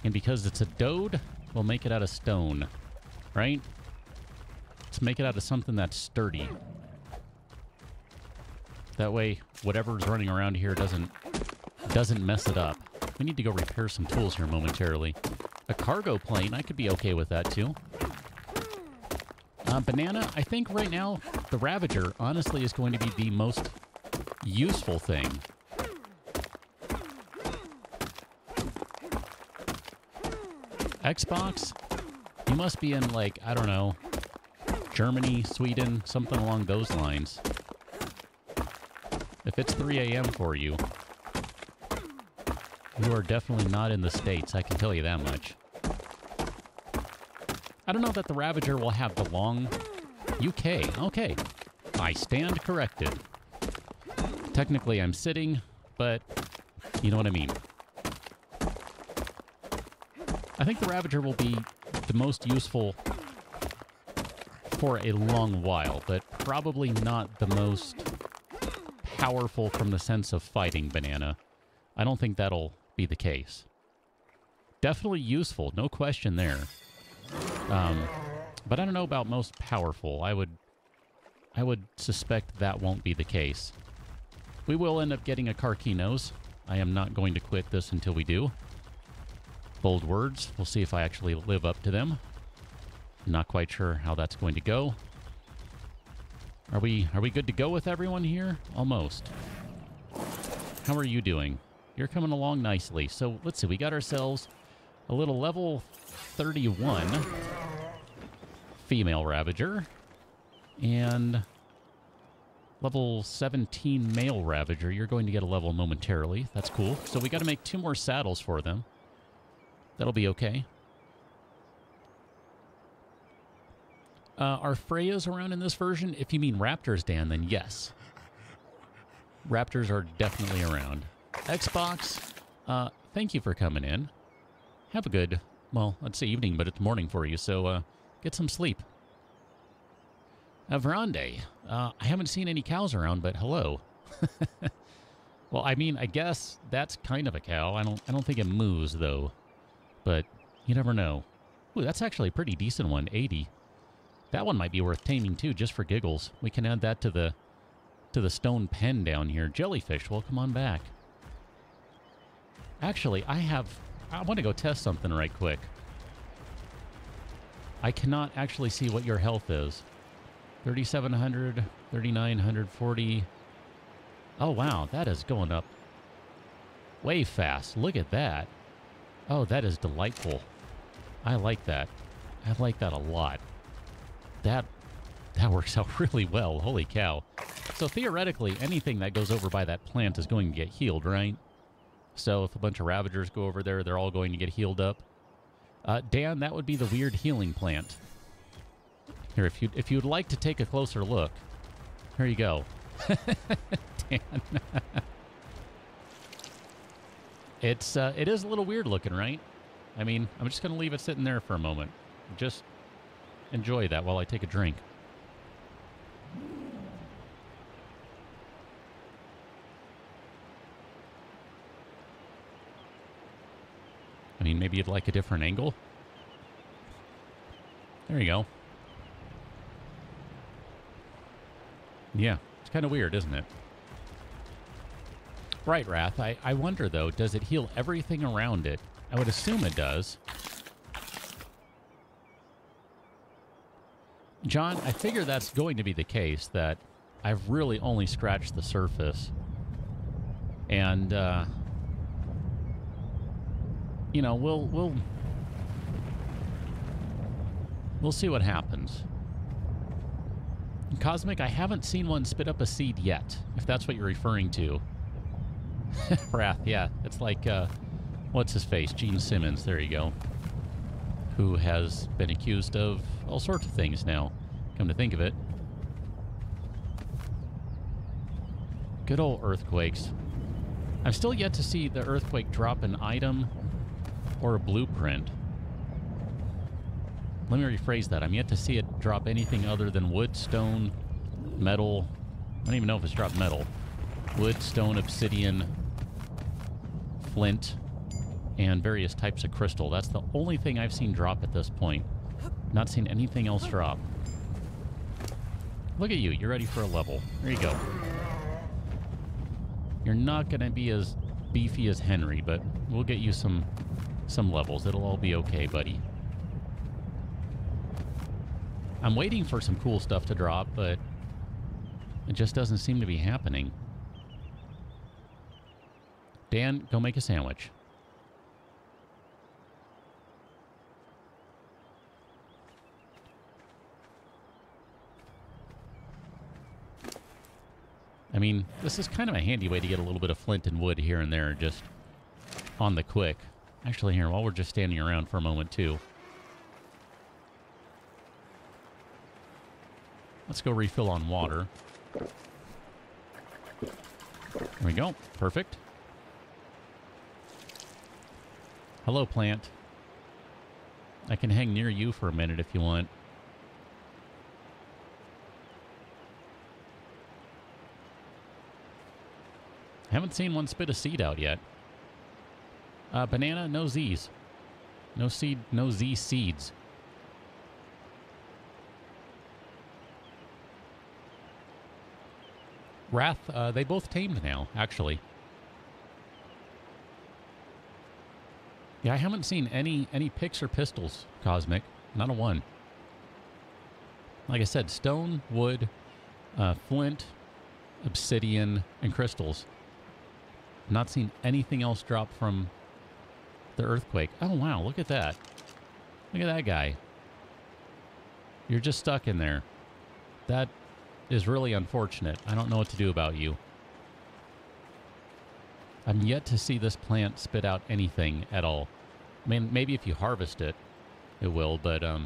And because it's a Dode, we'll make it out of stone. Right? Let's make it out of something that's sturdy. That way, whatever's running around here doesn't mess it up. We need to go repair some tools here momentarily. A cargo plane, I could be okay with that too. Banana, I think right now, the Ravager, honestly, is going to be the most useful thing. Xbox, you must be in, like, I don't know, Germany, Sweden, something along those lines. If it's 3 a.m. for you, you are definitely not in the States, I can tell you that much. I don't know that the Ravager will have the long UK. Okay, I stand corrected. Technically, I'm sitting, but you know what I mean. I think the Ravager will be the most useful for a long while, but probably not the most powerful from the sense of fighting, Banana. I don't think that'll be the case. Definitely useful, no question there. But I don't know about most powerful. I would suspect that won't be the case. We will end up getting a Carquinos. I am not going to quit this until we do. Bold words. We'll see if I actually live up to them. Not quite sure how that's going to go. Are we good to go with everyone here? Almost. How are you doing? You're coming along nicely. So let's see. We got ourselves a little level 31 female Ravager and level 17 male Ravager. You're going to get a level momentarily. That's cool. So we got to make 2 more saddles for them. That'll be okay. Are Freyas around in this version? If you mean Raptors, Dan, then yes. Raptors are definitely around. Xbox, thank you for coming in. Have a good, well, let's say evening, but it's morning for you, so get some sleep. Verande, I haven't seen any cows around, but hello. Well, I mean, I guess that's kind of a cow. I don't think it moves, though. But you never know. Ooh, that's actually a pretty decent one, 80. That one might be worth taming, too, just for giggles. We can add that to the stone pen down here. Jellyfish, well, come on back. Actually, I want to go test something right quick. I cannot actually see what your health is. 3,700, 3,940. Oh, wow, that is going up way fast. Look at that. Oh, that is delightful. I like that. I like that a lot. That works out really well. Holy cow. So theoretically, anything that goes over by that plant is going to get healed, right? So if a bunch of Ravagers go over there, they're all going to get healed up. Dan, that would be the weird healing plant. Here, if you'd like to take a closer look, here you go. Dan. It is a little weird looking, right? I mean, I'm just going to leave it sitting there for a moment. Just enjoy that while I take a drink. I mean, maybe you'd like a different angle. There you go. Yeah, it's kind of weird, isn't it? Right, Wrath. I wonder, though, does it heal everything around it? I would assume it does. John, I figure that's going to be the case, that I've really only scratched the surface. And, you know, we'll see what happens. Cosmic, I haven't seen one spit up a seed yet, if that's what you're referring to. Wrath, yeah. It's like, what's his face? Gene Simmons, there you go. Who has been accused of all sorts of things now, come to think of it. Good old earthquakes. I'm still yet to see the earthquake drop an item or a blueprint. Let me rephrase that. I'm yet to see it drop anything other than wood, stone, metal. I don't even know if it's dropped metal. Wood, stone, obsidian, flint, and various types of crystal. That's the only thing I've seen drop at this point. Not seen anything else drop. Look at you. You're ready for a level. There you go. You're not going to be as beefy as Henry, but we'll get you some levels. It'll all be okay, buddy. I'm waiting for some cool stuff to drop, but it just doesn't seem to be happening. Dan, go make a sandwich. I mean, this is kind of a handy way to get a little bit of flint and wood here and there, just on the quick. Actually, here, while we're just standing around for a moment, too. Let's go refill on water. There we go. Perfect. Hello, plant. I can hang near you for a minute if you want. Haven't seen one spit a seed out yet. Banana, no Z's. No seed, no Z seeds. Wrath, they both tamed now, actually. Yeah, I haven't seen any picks or pistols, Cosmic. Not a one. Like I said, stone, wood, flint, obsidian, and crystals. Not seen anything else drop from the earthquake. Oh, wow, look at that. Look at that guy. You're just stuck in there. That is really unfortunate. I don't know what to do about you. I'm yet to see this plant spit out anything at all. I mean, maybe if you harvest it, it will, but at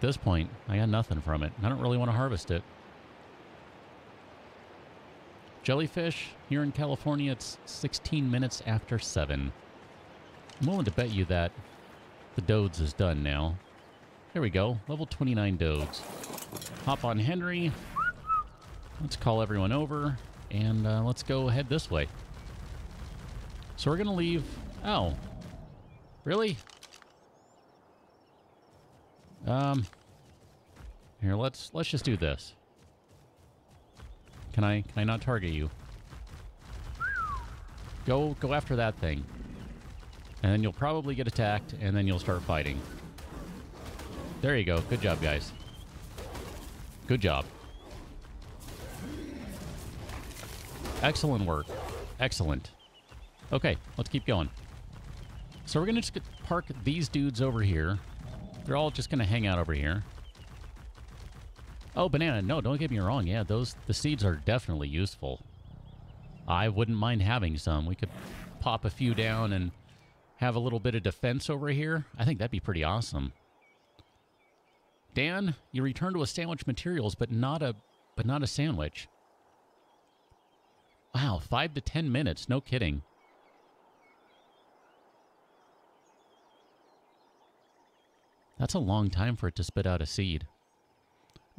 this point, I got nothing from it. I don't really want to harvest it. Jellyfish, here in California, it's 16 minutes after 7. I'm willing to bet you that the Dodes is done now. There we go, level 29 Dodes. Hop on Henry. Let's call everyone over, and let's go head this way. So we're going to leave... Oh. Really? Here, let's just do this. Can I not target you? Go after that thing. And then you'll probably get attacked, and then you'll start fighting. There you go. Good job, guys. Good job. Excellent work. Excellent. Okay, let's keep going. So we're going to just park these dudes over here. They're all just going to hang out over here. Oh, banana. No, don't get me wrong. Yeah, the seeds are definitely useful. I wouldn't mind having some. We could pop a few down and have a little bit of defense over here. I think that'd be pretty awesome. Dan, you return to a sandwich materials, but not a sandwich. Wow, 5 to 10 minutes. No kidding. That's a long time for it to spit out a seed.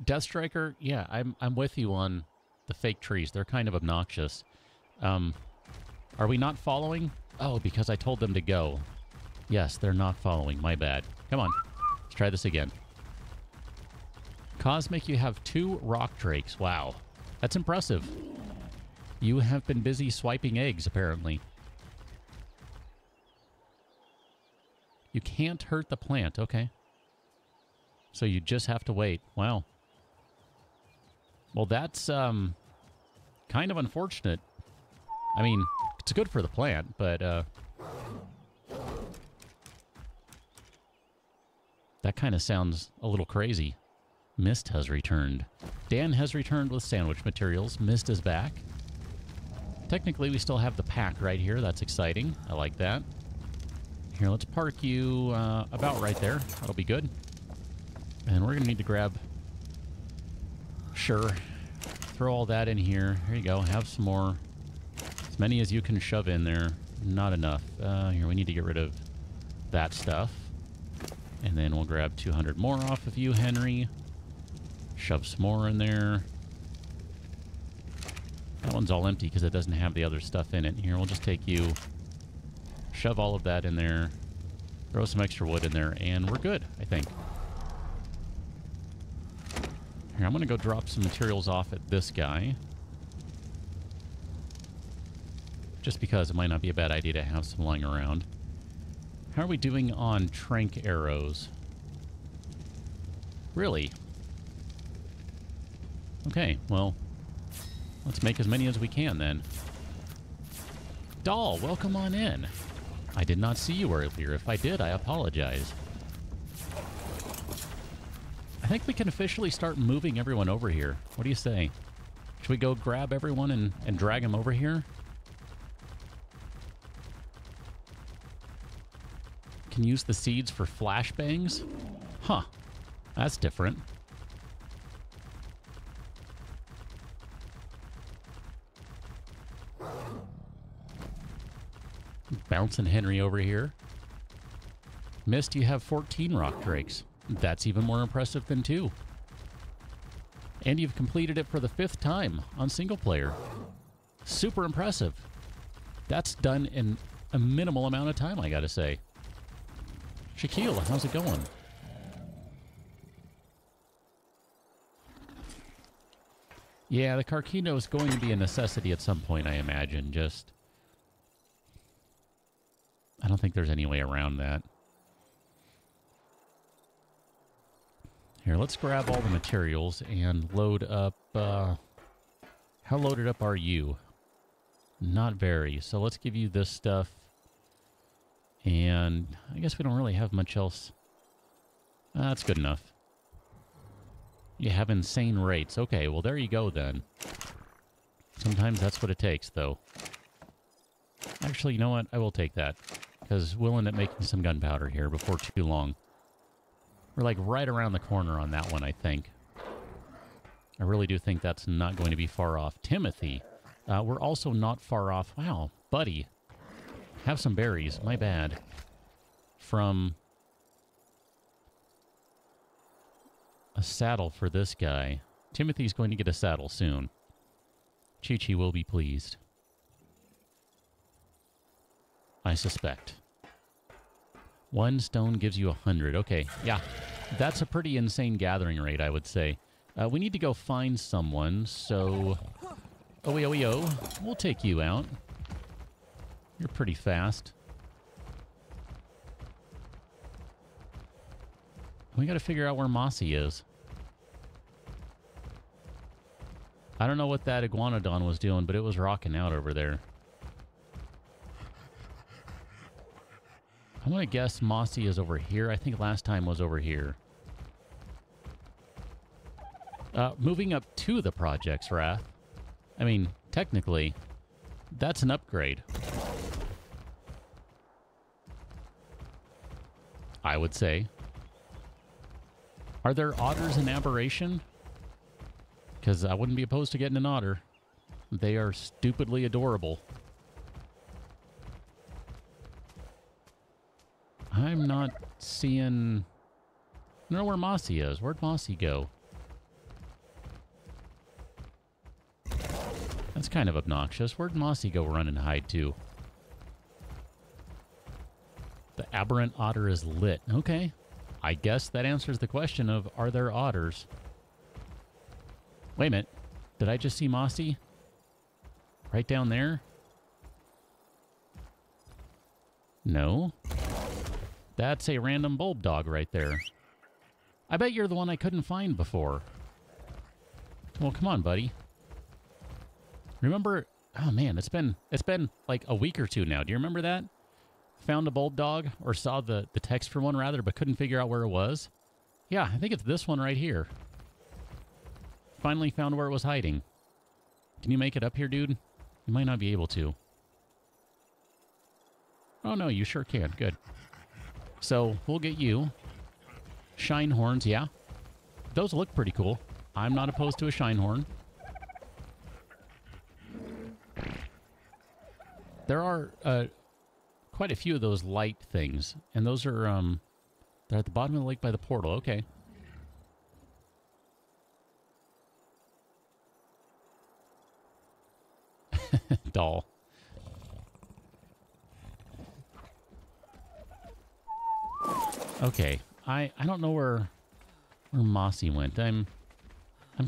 Death Striker, yeah, I'm with you on the fake trees. They're kind of obnoxious. Are we not following? Oh, because I told them to go. Yes, they're not following. My bad. Come on. Let's try this again. Cosmic, you have 2 rock drakes. Wow. That's impressive. You have been busy swiping eggs, apparently. You can't hurt the plant. Okay. So you just have to wait. Wow. Well, that's kind of unfortunate. I mean, it's good for the plant, but that kind of sounds a little crazy. Mist has returned. Dan has returned with sandwich materials. Mist is back. Technically, we still have the pack right here. That's exciting. I like that. Here, let's park you about right there. That'll be good. And we're going to need to grab... Sure. Throw all that in here. Here you go. Have some more. As many as you can shove in there. Not enough. Here, we need to get rid of that stuff. And then we'll grab 200 more off of you, Henry. Shove some more in there. That one's all empty because it doesn't have the other stuff in it. Here, we'll just take you, shove all of that in there, throw some extra wood in there, and we're good, I think. Here, I'm going to go drop some materials off at this guy. Just because it might not be a bad idea to have some lying around. How are we doing on trank arrows? Really? Okay, well, let's make as many as we can then. Doll, welcome on in. I did not see you earlier. If I did, I apologize. I think we can officially start moving everyone over here. What do you say? Should we go grab everyone and drag them over here? Can use the seeds for flashbangs? Huh. That's different. Bouncing Henry over here. Mist, you have 14 rock drakes. That's even more impressive than 2. And you've completed it for the 5th time on single player. Super impressive. That's done in a minimal amount of time, I gotta say. Shaquille, how's it going? Yeah, the Carquino is going to be a necessity at some point, I imagine. Just... I don't think there's any way around that. Here, let's grab all the materials and load up... how loaded up are you? Not very. So let's give you this stuff. And I guess we don't really have much else. That's good enough. You have insane rates. Okay, well, there you go then. Sometimes that's what it takes, though. Actually, you know what? I will take that. Because we'll end up making some gunpowder here before too long. We're like right around the corner on that one, I think. I really do think that's not going to be far off. Timothy, we're also not far off. Wow, buddy. Have some berries. My bad. From a saddle for this guy. Timothy's going to get a saddle soon. Chi-Chi will be pleased. I suspect. 1 stone gives you 100. Okay, yeah. That's a pretty insane gathering rate, I would say. We need to go find someone, so... Oh, we'll take you out. You're pretty fast. We gotta figure out where Mossy is. I don't know what that iguanodon was doing, but it was rocking out over there. I'm gonna guess Mossy is over here. I think last time was over here. Moving up to the project's Wrath. I mean, technically, that's an upgrade. I would say. Are there otters in Aberration? Because I wouldn't be opposed to getting an otter. They are stupidly adorable. I'm not seeing... I don't know where Mossy is. Where'd Mossy go? That's kind of obnoxious. Where'd Mossy go run and hide to? The aberrant otter is lit. Okay. I guess that answers the question of, are there otters? Wait a minute. Did I just see Mossy? Right down there? No. That's a random bulb dog right there. I bet you're the one I couldn't find before. Well, come on, buddy. Remember... Oh, man, it's been like a week or two now. Do you remember that? Found a bulldog, or saw the text for one, rather, but couldn't figure out where it was. Yeah, I think it's this one right here. Finally found where it was hiding. Can you make it up here, dude? You might not be able to. Oh, no, you sure can. Good. So, we'll get you. Shine horns, yeah. Those look pretty cool. I'm not opposed to a shine horn. There are quite a few of those light things, and those are they're at the bottom of the lake by the portal. Okay. Doll. Okay. I don't know where Mossy went. I'm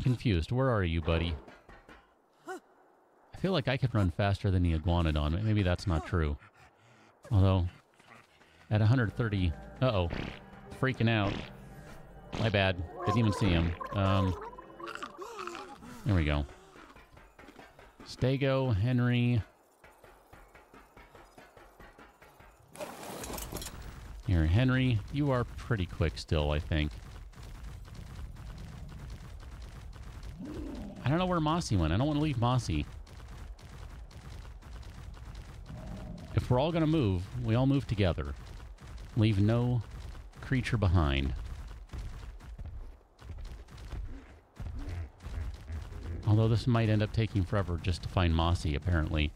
confused. Where are you, buddy? I feel like I could run faster than the iguanodon, but maybe that's not true. Although, at 130... Uh-oh. Freaking out. My bad. Didn't even see him. There we go. Stego, Henry. Here, Henry, you are pretty quick still, I think. I don't know where Mossy went. I don't want to leave Mossy. If we're all going to move, we all move together. Leave no creature behind. Although this might end up taking forever just to find Mossy, apparently.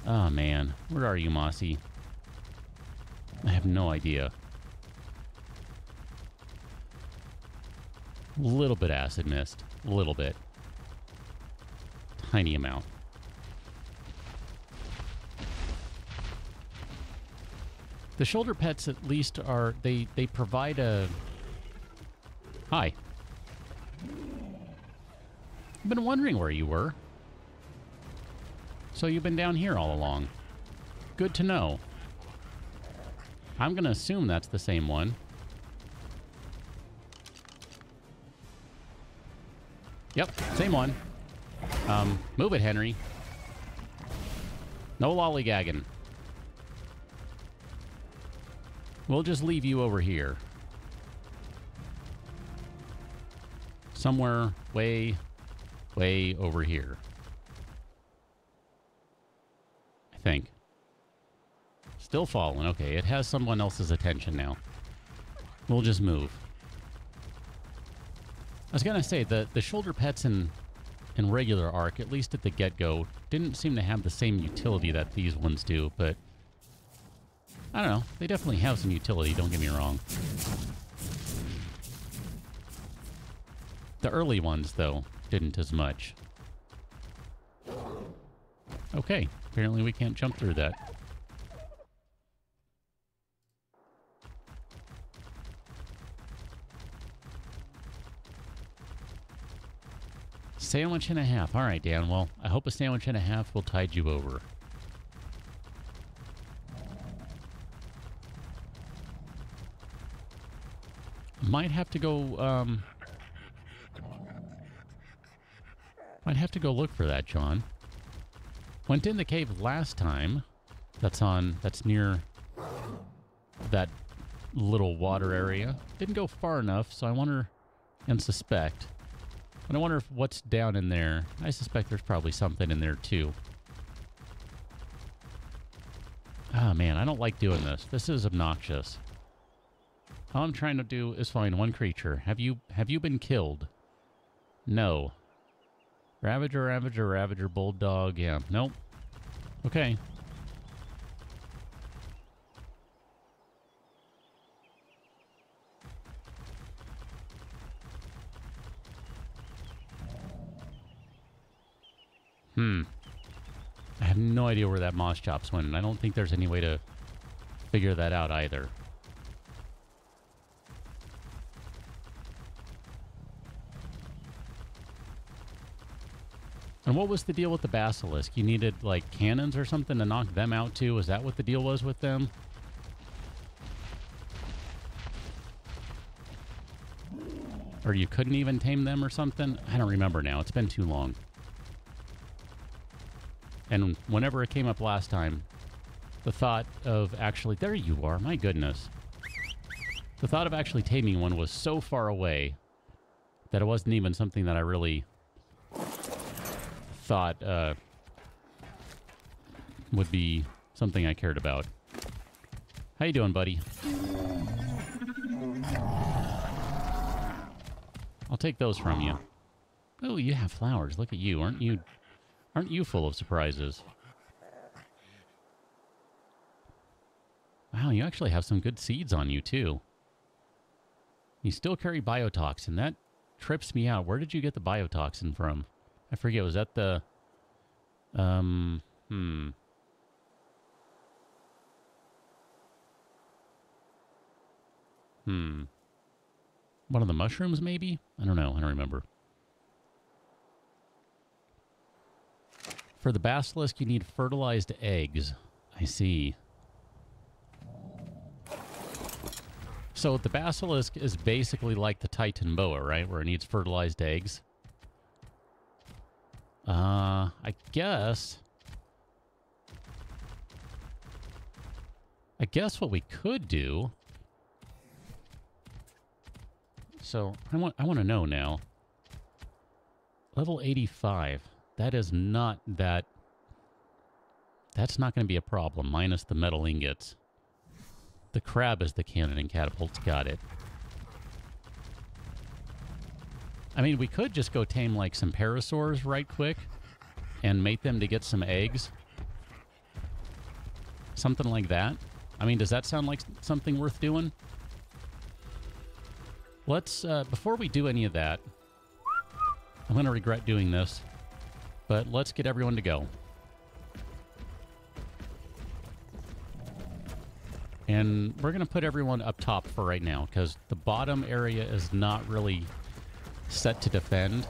Oh, man. Where are you, Mossy? I have no idea. A little bit acid mist. A little bit. Tiny amount. The shoulder pets at least are... They provide a... Hi. I've been wondering where you were. So you've been down here all along. Good to know. I'm going to assume that's the same one. Yep, same one. Move it, Henry. No lollygagging. We'll just leave you over here. Somewhere way over here. I think. Still falling. Okay, it has someone else's attention now. We'll just move. I was going to say, the shoulder pets in regular ARK, at least at the get-go, didn't seem to have the same utility that these ones do, but I don't know. They definitely have some utility, don't get me wrong. The early ones, though, didn't as much. Okay, apparently we can't jump through that. Sandwich and a half. All right, Dan. Well, I hope a sandwich and a half will tide you over. Might have to go, might have to go look for that, John. Went in the cave last time. That's near that little water area. Didn't go far enough, so I wonder and suspect. But I wonder if what's down in there. I suspect there's probably something in there, too. Ah, man, I don't like doing this. This is obnoxious. All I'm trying to do is find one creature. Have you been killed? No. Ravager, Ravager, Ravager, Bulldog. Yeah, nope. Okay. I have no idea where that moss chops went, and I don't think there's any way to figure that out either. And what was the deal with the basilisk? You needed, like, cannons or something to knock them out, too? Is that what the deal was with them? Or you couldn't even tame them or something? I don't remember now. It's been too long. And whenever it came up last time, the thought of actually... There you are. My goodness. The thought of actually taming one was so far away that it wasn't even something that I really thought would be something I cared about. How you doing, buddy? I'll take those from you. Oh, you have flowers. Look at you. Aren't you full of surprises? Wow, you actually have some good seeds on you, too. You still carry biotoxin. That trips me out. Where did you get the biotoxin from? I forget. Was that the... One of the mushrooms, maybe? I don't know. I don't remember. For the basilisk, you need fertilized eggs. I see. So the basilisk is basically like the Titan boa, right? Where it needs fertilized eggs. I guess what we could do... So, I want to know now. Level 85. That is not that... That's not going to be a problem, minus the metal ingots. The crab is the cannon and catapults. Got it. I mean, we could just go tame, like, some parasaurs right quick and mate them to get some eggs. Something like that. I mean, does that sound like something worth doing? Let's, before we do any of that, I'm going to regret doing this, but let's get everyone to go. And we're going to put everyone up top for right now, because the bottom area is not really set to defend.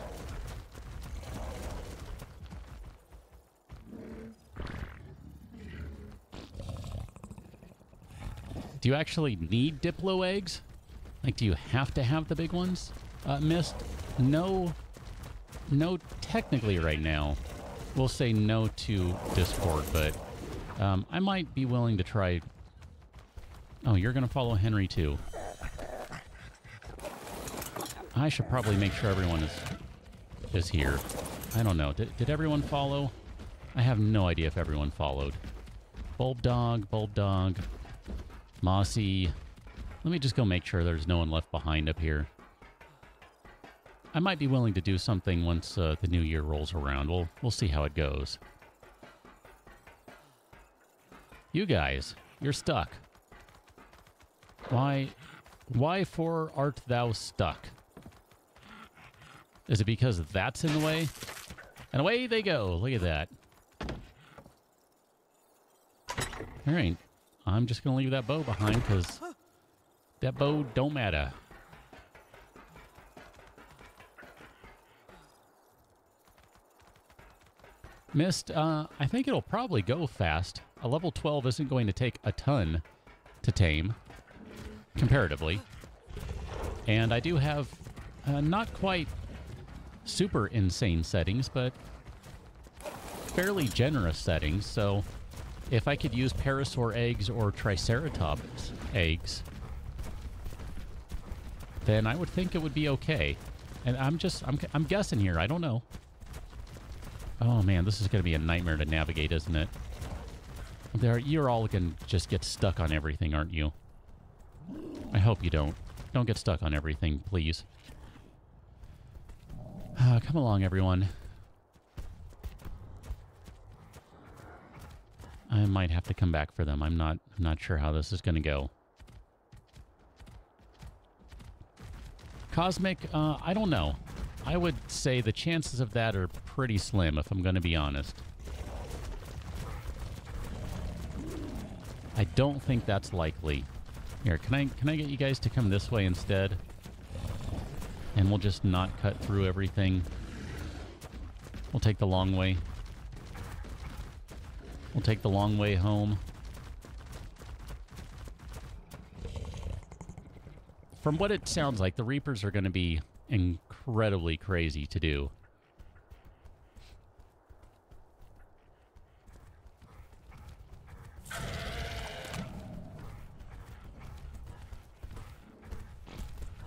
Do you actually need Diplo eggs? Like, do you have to have the big ones? Mist? No, technically right now. We'll say no to Discord, but I might be willing to try... Oh, you're going to follow Henry too. I should probably make sure everyone is here. I don't know. Did everyone follow? I have no idea if everyone followed. Bulb Dog, Mossy... Let me just go make sure there's no one left behind up here. I might be willing to do something once the new year rolls around. We'll see how it goes. You guys, you're stuck. Why for art thou stuck? Is it because that's in the way? And away they go. Look at that. All right. I'm just going to leave that bow behind because... that bow don't matter. Mist, I think it'll probably go fast. A level 12 isn't going to take a ton to tame, comparatively. And I do have not quite super insane settings, but fairly generous settings. So if I could use parasaur eggs or triceratops eggs, then I would think it would be okay. And I'm guessing here. I don't know. Oh man, this is going to be a nightmare to navigate, isn't it? You're all going to just get stuck on everything, aren't you? I hope you don't. Don't get stuck on everything, please. Come along, everyone. I might have to come back for them. I'm not sure how this is going to go. Cosmic, I don't know. I would say the chances of that are pretty slim, if I'm going to be honest. I don't think that's likely. Here, can I get you guys to come this way instead? And we'll just not cut through everything. We'll take the long way. We'll take the long way home. From what it sounds like, the Reapers are going to be incredibly crazy to do.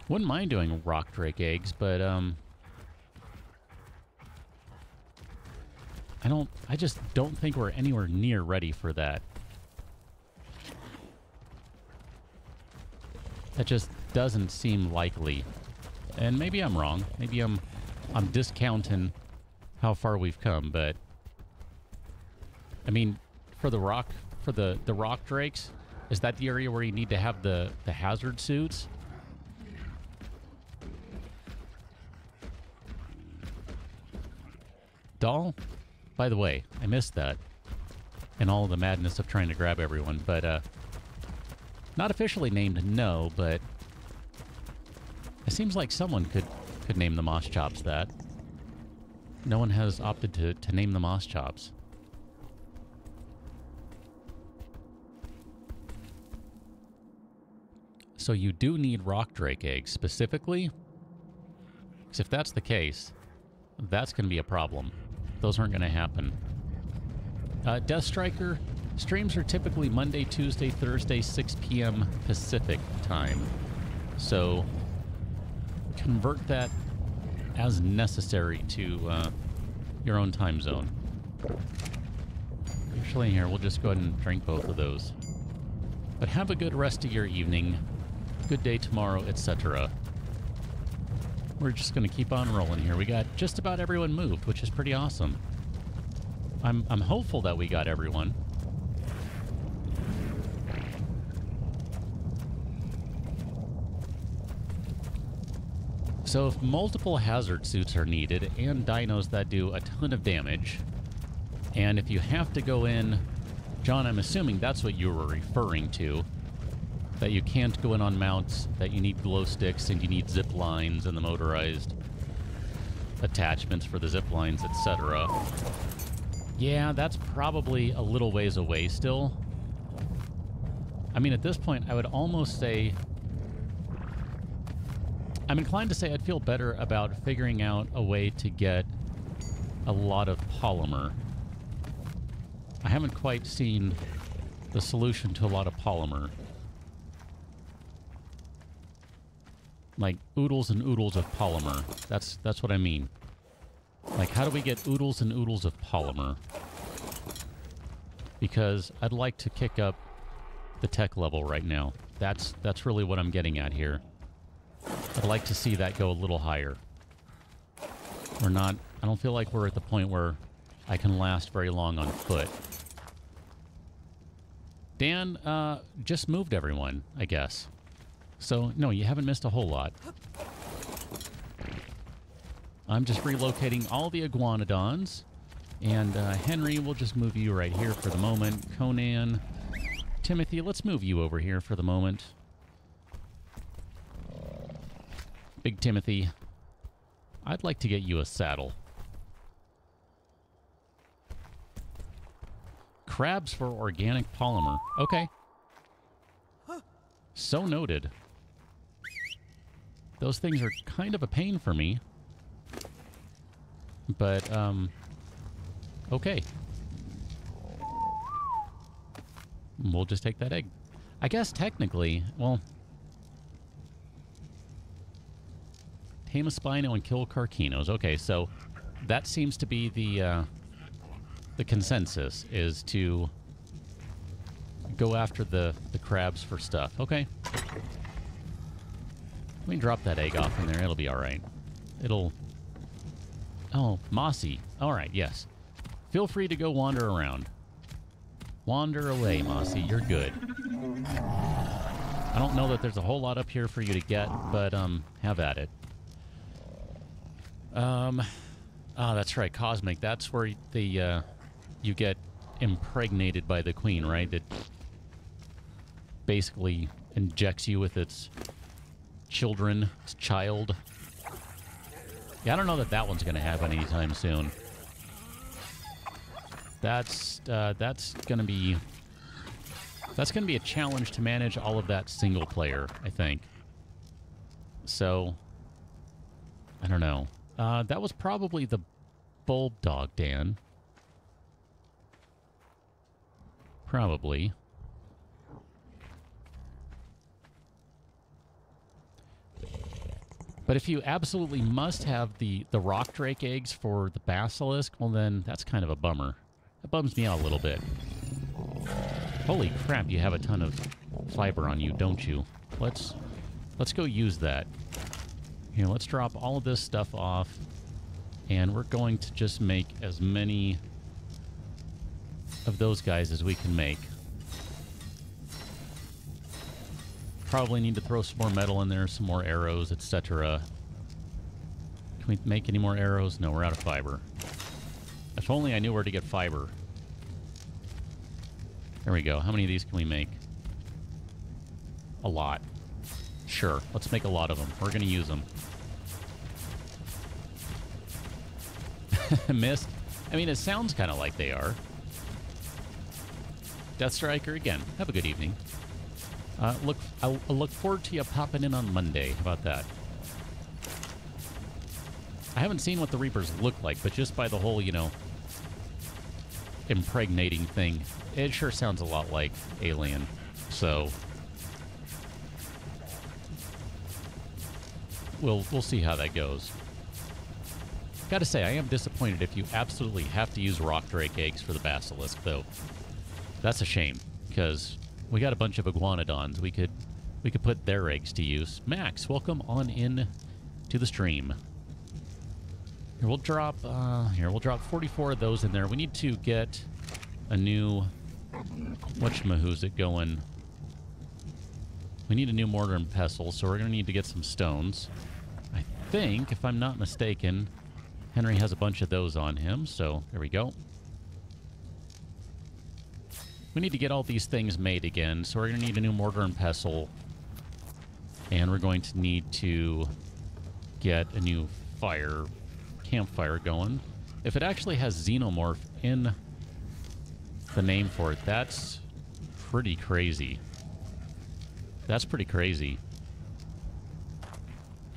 Wouldn't mind doing rock drake eggs, but I just don't think we're anywhere near ready for that. That just doesn't seem likely. And maybe I'm wrong. Maybe I'm discounting how far we've come, but I mean, for the rock drakes, is that the area where you need to have the hazard suits? Doll? By the way, I missed that in all the madness of trying to grab everyone, but not officially named, no, but it seems like someone could name the moss chops that. No one has opted to name the moss chops. So you do need rock drake eggs specifically? Because if that's the case, that's going to be a problem. Those aren't going to happen. Death Striker, streams are typically Monday, Tuesday, Thursday, 6 p.m. Pacific time. So convert that as necessary to your own time zone. Actually, here, we'll just go ahead and drink both of those. But have a good rest of your evening, good day tomorrow, etc. We're just going to keep on rolling here. We got just about everyone moved, which is pretty awesome. I'm hopeful that we got everyone. So if multiple hazard suits are needed and dinos that do a ton of damage, and if you have to go in, John, I'm assuming that's what you were referring to, that you can't go in on mounts, that you need glow sticks, and you need zip lines and the motorized attachments for the zip lines, etc. Yeah, that's probably a little ways away still. I mean, at this point, I would almost say... I'm inclined to say I'd feel better about figuring out a way to get a lot of polymer. I haven't quite seen the solution to a lot of polymer. Like oodles and oodles of polymer. That's what I mean. Like, how do we get oodles and oodles of polymer? Because I'd like to kick up the tech level right now. That's really what I'm getting at here. I'd like to see that go a little higher. We're not... I don't feel like we're at the point where I can last very long on foot. Dan just moved everyone, I guess. So, no, you haven't missed a whole lot. I'm just relocating all the iguanodons. And Henry, we'll just move you right here for the moment. Conan, Timothy, let's move you over here for the moment. Big Timothy, I'd like to get you a saddle. Crabs for organic polymer. Okay. So noted. Those things are kind of a pain for me. But, okay. We'll just take that egg. I guess technically, well... Tame a Spino and kill Carcinos. Okay, so that seems to be the consensus, is to go after the crabs for stuff. Okay. Let me drop that egg off in there. It'll be all right. It'll... Oh, Mossy. All right, yes. Feel free to go wander around. Wander away, Mossy. You're good. I don't know that there's a whole lot up here for you to get, but have at it. Oh, that's right, Cosmic. That's where the you get impregnated by the queen, right? That basically injects you with its children, its child. Yeah, I don't know that that one's going to happen anytime soon. That's going to be a challenge to manage all of that single player, I think. So I don't know. That was probably the bulb dog, Dan. Probably. But if you absolutely must have the rock drake eggs for the basilisk, well then that's kind of a bummer. That bums me out a little bit. Holy crap, you have a ton of fiber on you, don't you? Let's go use that. Here, let's drop all of this stuff off. And we're going to just make as many of those guys as we can make. Probably need to throw some more metal in there, some more arrows, etc. Can we make any more arrows? No, we're out of fiber. If only I knew where to get fiber. There we go. How many of these can we make? A lot. Sure, let's make a lot of them. We're going to use them. Missed? I mean, it sounds kind of like they are. Death Striker, again, have a good evening. I'll look forward to you popping in on Monday. How about that? I haven't seen what the Reapers look like, but just by the whole, you know, impregnating thing, it sure sounds a lot like Alien. So we'll see how that goes. Gotta say, I am disappointed if you absolutely have to use rock drake eggs for the basilisk, though. That's a shame, because we got a bunch of iguanodons. We could put their eggs to use. Max, welcome on in to the stream. Here, we'll drop 44 of those in there. We need to get a new whatchamahoo's going. We need a new mortar and pestle, so we're gonna need to get some stones. I think, if I'm not mistaken, Henry has a bunch of those on him, so there we go. We need to get all these things made again, so we're going to need a new mortar and pestle. And we're going to need to get a new campfire going. If it actually has xenomorph in the name for it, that's pretty crazy. That's pretty crazy.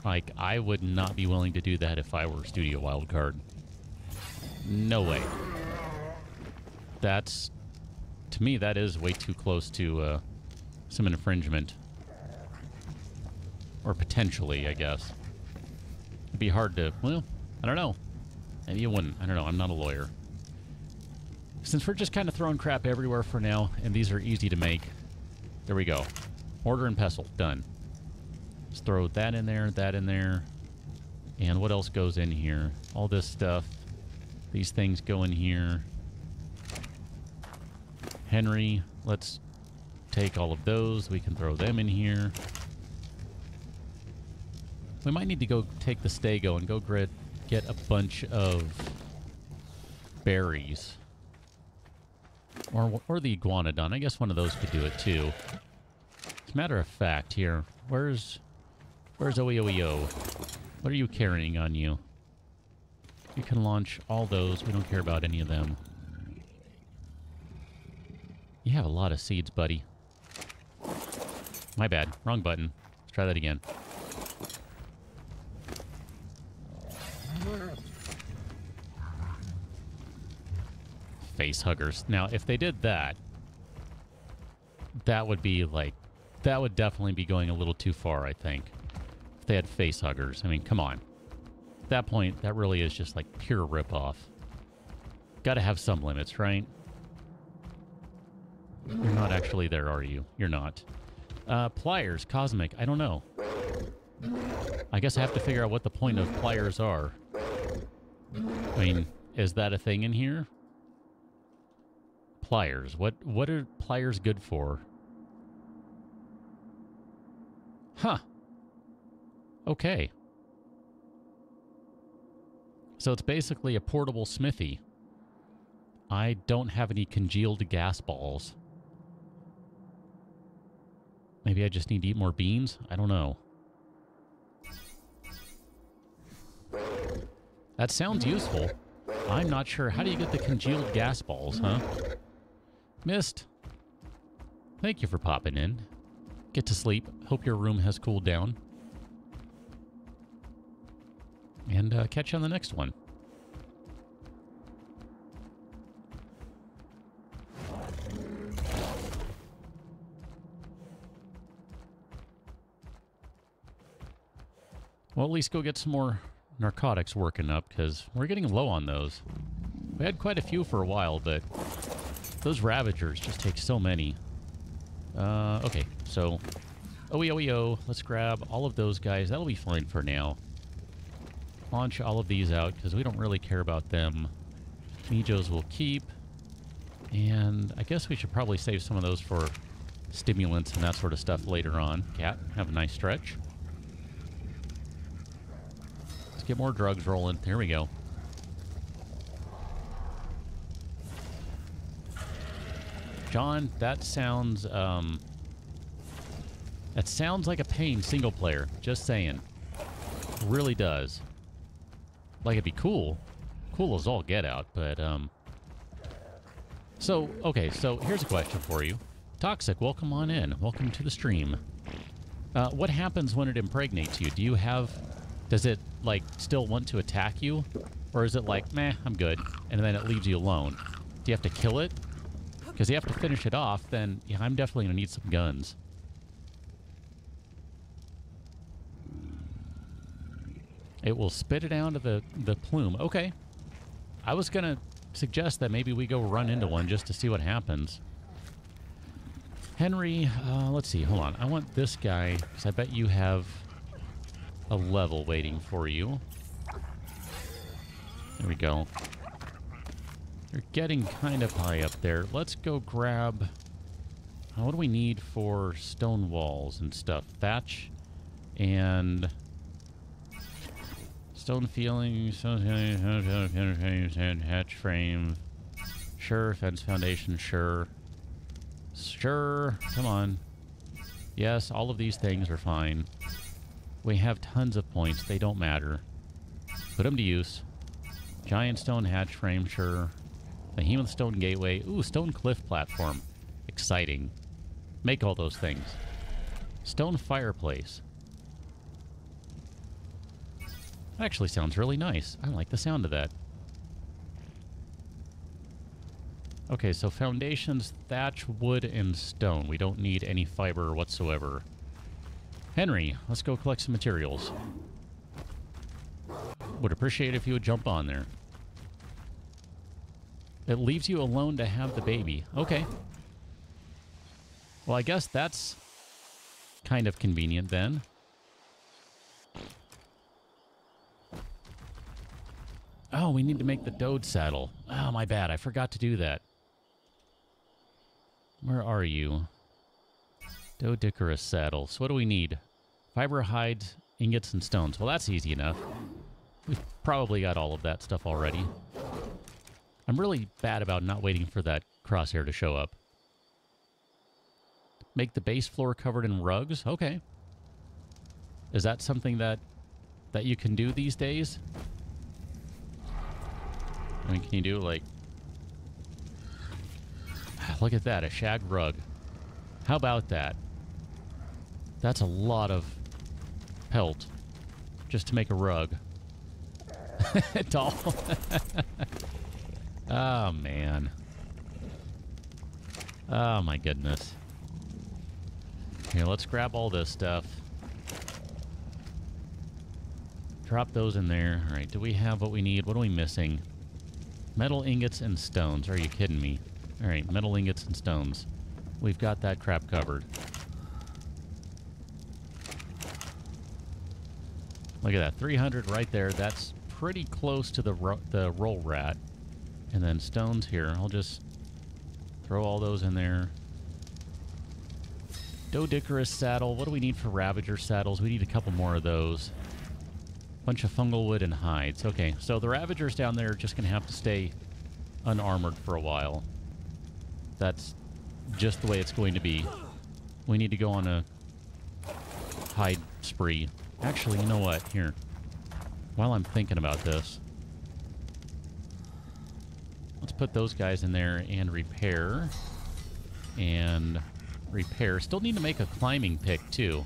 Like, I would not be willing to do that if I were Studio Wildcard. No way. That's... To me, that is way too close to some infringement. Or potentially, I guess. It'd be hard to... Well, I don't know. Maybe you wouldn't. I don't know. I'm not a lawyer. Since we're just kind of throwing crap everywhere for now, and these are easy to make, there we go. Mortar and pestle. Done. Let's throw that in there, and what else goes in here? All this stuff. These things go in here. Henry, let's take all of those. We can throw them in here. We might need to go take the stego and go get a bunch of berries. Or the iguanodon. I guess one of those could do it too. As a matter of fact, here, where's OEOEO? What are you carrying on you? You can launch all those. We don't care about any of them. You have a lot of seeds, buddy. My bad. Wrong button. Let's try that again. Face huggers. Now, if they did that, that would be like... That would definitely be going a little too far, I think. If they had face huggers. I mean, come on. At that point, that really is just like pure ripoff. Gotta have some limits, right? You're not actually there, are you? You're not. Pliers, Cosmic, I don't know. I guess I have to figure out what the point of pliers are. I mean, is that a thing in here? Pliers. What are pliers good for? Huh. Okay. So it's basically a portable smithy. I don't have any congealed gas balls. Maybe I just need to eat more beans? I don't know. That sounds useful. I'm not sure. How do you get the congealed gas balls, huh? Mist. Thank you for popping in. Get to sleep. Hope your room has cooled down. And catch you on the next one. Well, at least go get some more narcotics working up, because we're getting low on those. We had quite a few for a while, but those Ravagers just take so many. Okay, so... OEOEO, let's grab all of those guys. That'll be fine for now. Launch all of these out, because we don't really care about them. Mijos will keep. And I guess we should probably save some of those for stimulants and that sort of stuff later on. Cat, have a nice stretch. Let's get more drugs rolling. There we go. John, that sounds like a pain single player. Just saying. It really does. Like, it'd be cool. Cool as all get out, but, So, okay, so here's a question for you. Toxic, welcome on in. Welcome to the stream. What happens when it impregnates you? Do you have... Does it, like, still want to attack you? Or is it like, meh, I'm good, and then it leaves you alone? Do you have to kill it? Because you have to finish it off, then yeah, I'm definitely going to need some guns. It will spit it out of the plume. Okay. I was going to suggest that maybe we go run into one just to see what happens. Henry, let's see. Hold on. I want this guy, because I bet you have a level waiting for you. There we go. You're getting kind of high up there. Let's go grab... what do we need for stone walls and stuff? Thatch and... Stone feeling, hatch frame. Sure, fence foundation, sure. Sure, come on. Yes, all of these things are fine. We have tons of points, they don't matter. Put them to use. Giant stone hatch frame, sure. Behemoth stone gateway. Ooh, stone cliff platform. Exciting. Make all those things. Stone fireplace. That actually sounds really nice. I like the sound of that. Okay, so foundations, thatch, wood, and stone. We don't need any fiber whatsoever. Henry, let's go collect some materials. Would appreciate it if you would jump on there. It leaves you alone to have the baby. Okay. Well, I guess that's kind of convenient then. Oh, we need to make the Dode saddle. Oh, my bad. I forgot to do that. Where are you? Doedicarus saddle. So what do we need? Fiber, hides, ingots, and stones. Well, that's easy enough. We've probably got all of that stuff already. I'm really bad about not waiting for that crosshair to show up. Make the base floor covered in rugs? Okay. Is that something that you can do these days? I mean, can you do, like... Look at that, a shag rug. How about that? That's a lot of pelt just to make a rug. Doll. Oh, man. Oh, my goodness. Here, let's grab all this stuff. Drop those in there. All right, do we have what we need? What are we missing? Metal ingots and stones. Are you kidding me? All right, metal ingots and stones. We've got that crap covered. Look at that, 300 right there. That's pretty close to the roll rat. And then stones here. I'll just throw all those in there. Doedicarus saddle. What do we need for Ravager saddles? We need a couple more of those. Bunch of fungal wood and hides. Okay, so the Ravagers down there are just going to have to stay unarmored for a while. That's just the way it's going to be. We need to go on a hide spree. Actually, you know what? Here. While I'm thinking about this, let's put those guys in there and repair. And repair. Still need to make a climbing pick, too.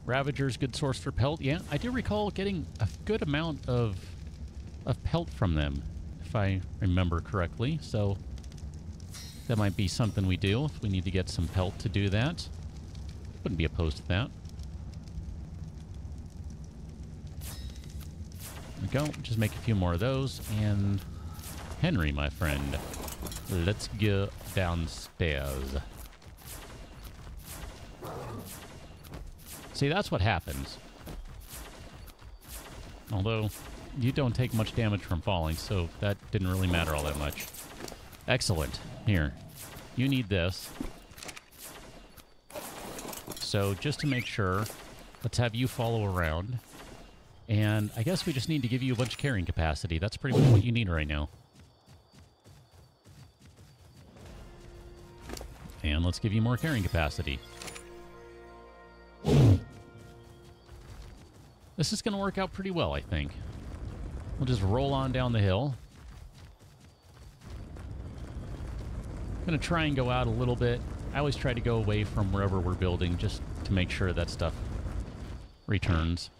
Ravager's good source for pelt. Yeah, I do recall getting a good amount of pelt from them, if I remember correctly. So that might be something we do if we need to get some pelt to do that. Wouldn't be opposed to that. There we go. Just make a few more of those. And Henry, my friend, let's go downstairs. See, that's what happens. Although, you don't take much damage from falling, so that didn't really matter all that much. Excellent. Here. You need this. So, just to make sure, let's have you follow around. And I guess we just need to give you a bunch of carrying capacity. That's pretty much what you need right now. And let's give you more carrying capacity. This is going to work out pretty well, I think. We'll just roll on down the hill. I'm going to try and go out a little bit. I always try to go away from wherever we're building just to make sure that stuff returns.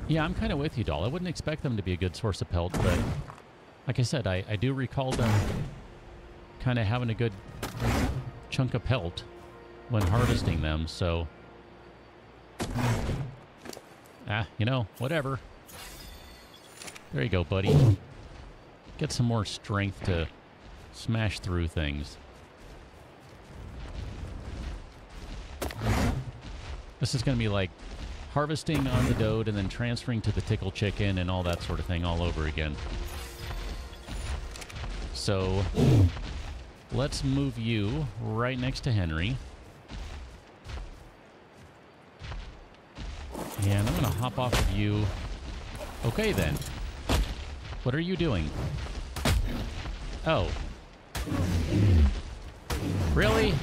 Yeah, I'm kind of with you, Doll. I wouldn't expect them to be a good source of pelt, but like I said, I do recall them kind of having a good chunk of pelt when harvesting them, so... you know, whatever. There you go, buddy. Get some more strength to smash through things. This is going to be like harvesting on the Dode and then transferring to the Tickle Chicken and all that sort of thing all over again. So, let's move you right next to Henry. And I'm going to hop off of you. Okay, then. What are you doing? Oh. Really?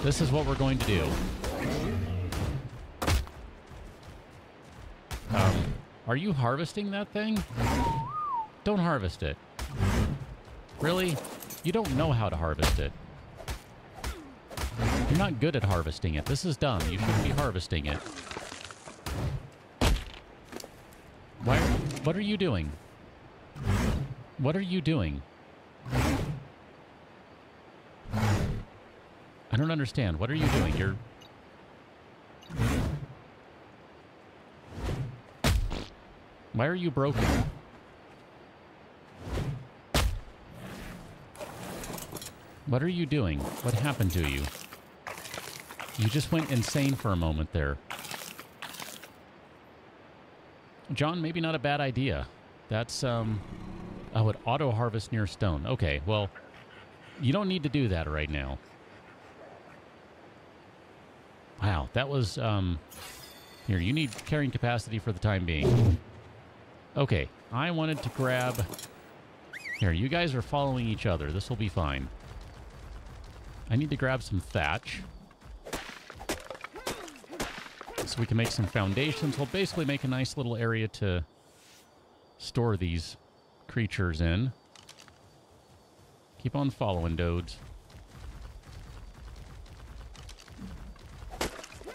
This is what we're going to do. Are you harvesting that thing? Don't harvest it. Really? You don't know how to harvest it. You're not good at harvesting it. This is dumb. You shouldn't be harvesting it. Why? What are you doing? What are you doing? I don't understand. What are you doing? You're... Why are you broken? What are you doing? What happened to you? You just went insane for a moment there. John, maybe not a bad idea. That's, oh, it auto-harvest near stone. Okay, well, you don't need to do that right now. Wow, that was, here, you need carrying capacity for the time being. Okay, I wanted to grab... Here, you guys are following each other. This will be fine. I need to grab some thatch. So we can make some foundations. We'll basically make a nice little area to store these creatures in. Keep on following, Dodes.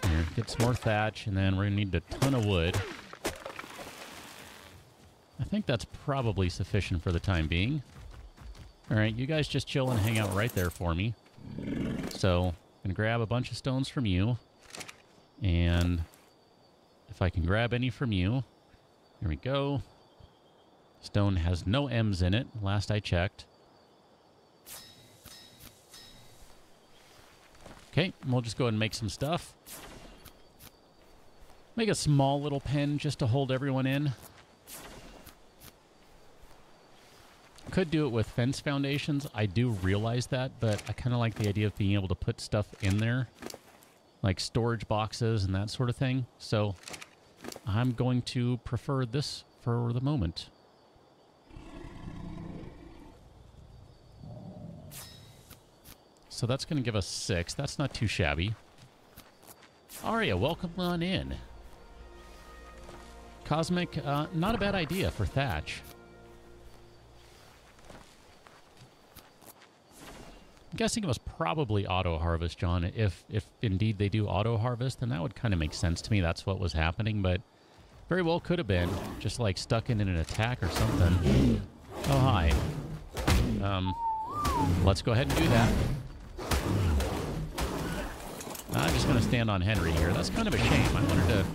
Here, get some more thatch, and then we're going to need a ton of wood. I think that's probably sufficient for the time being. Alright, you guys just chill and hang out right there for me. So, I'm going to grab a bunch of stones from you. And if I can grab any from you. Here we go. Stone has no M's in it, last I checked. Okay, we'll just go ahead and make some stuff. Make a small little pen just to hold everyone in. Could do it with fence foundations. I do realize that, but I kind of like the idea of being able to put stuff in there. Like storage boxes and that sort of thing. So I'm going to prefer this for the moment. So that's going to give us 6. That's not too shabby. Aria, welcome on in. Cosmic, not a bad idea for thatch. guessing it was probably auto-harvest, John. If indeed they do auto-harvest, then that would kind of make sense to me. That's what was happening, but very well could have been. Just like stuck in an attack or something. Oh, hi. Let's go ahead and do that. I'm just going to stand on Henry here. That's kind of a shame. I wanted to...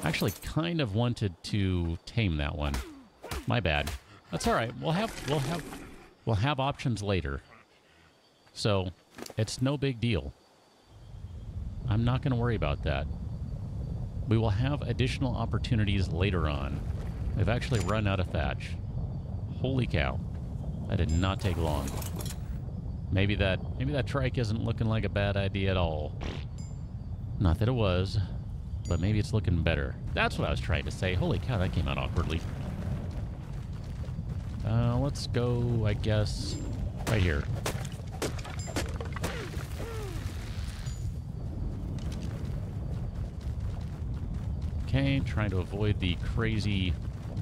Actually, kind of wanted to tame that one. My bad. That's all right. We'll have options later. So, it's no big deal. I'm not going to worry about that. We will have additional opportunities later on. We've actually run out of thatch. Holy cow. That did not take long. Maybe that trike isn't looking like a bad idea at all. Not that it was, but maybe it's looking better. That's what I was trying to say. Holy cow, that came out awkwardly. Let's go, I guess, right here. Okay, trying to avoid the crazy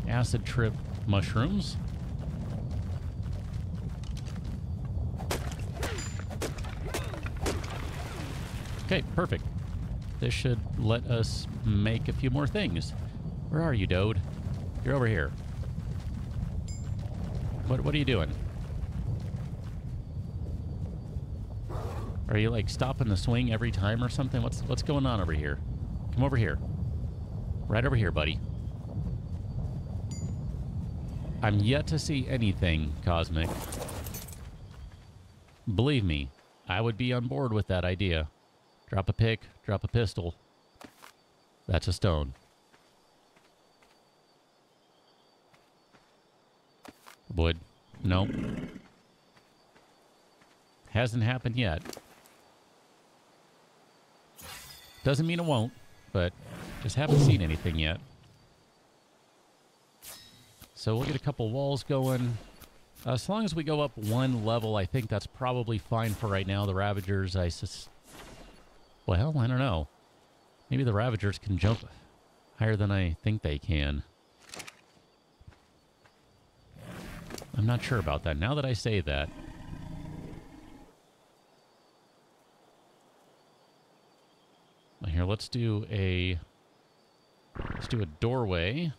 acid trip mushrooms. Okay, perfect. This should let us make a few more things. Where are you, Dode? You're over here. What are you doing? Are you like stopping the swing every time or something? What's going on over here? Come over here. Right over here, buddy. I'm yet to see anything, Cosmic. Believe me, I would be on board with that idea. Drop a pick, drop a pistol. That's a stone. Wood. Nope. Hasn't happened yet. Doesn't mean it won't, but just haven't seen anything yet. So we'll get a couple walls going. As long as we go up one level, I think that's probably fine for right now. The Ravagers, well, I don't know. Maybe the Ravagers can jump higher than I think they can. I'm not sure about that. Now that I say that. Here, let's do a doorway.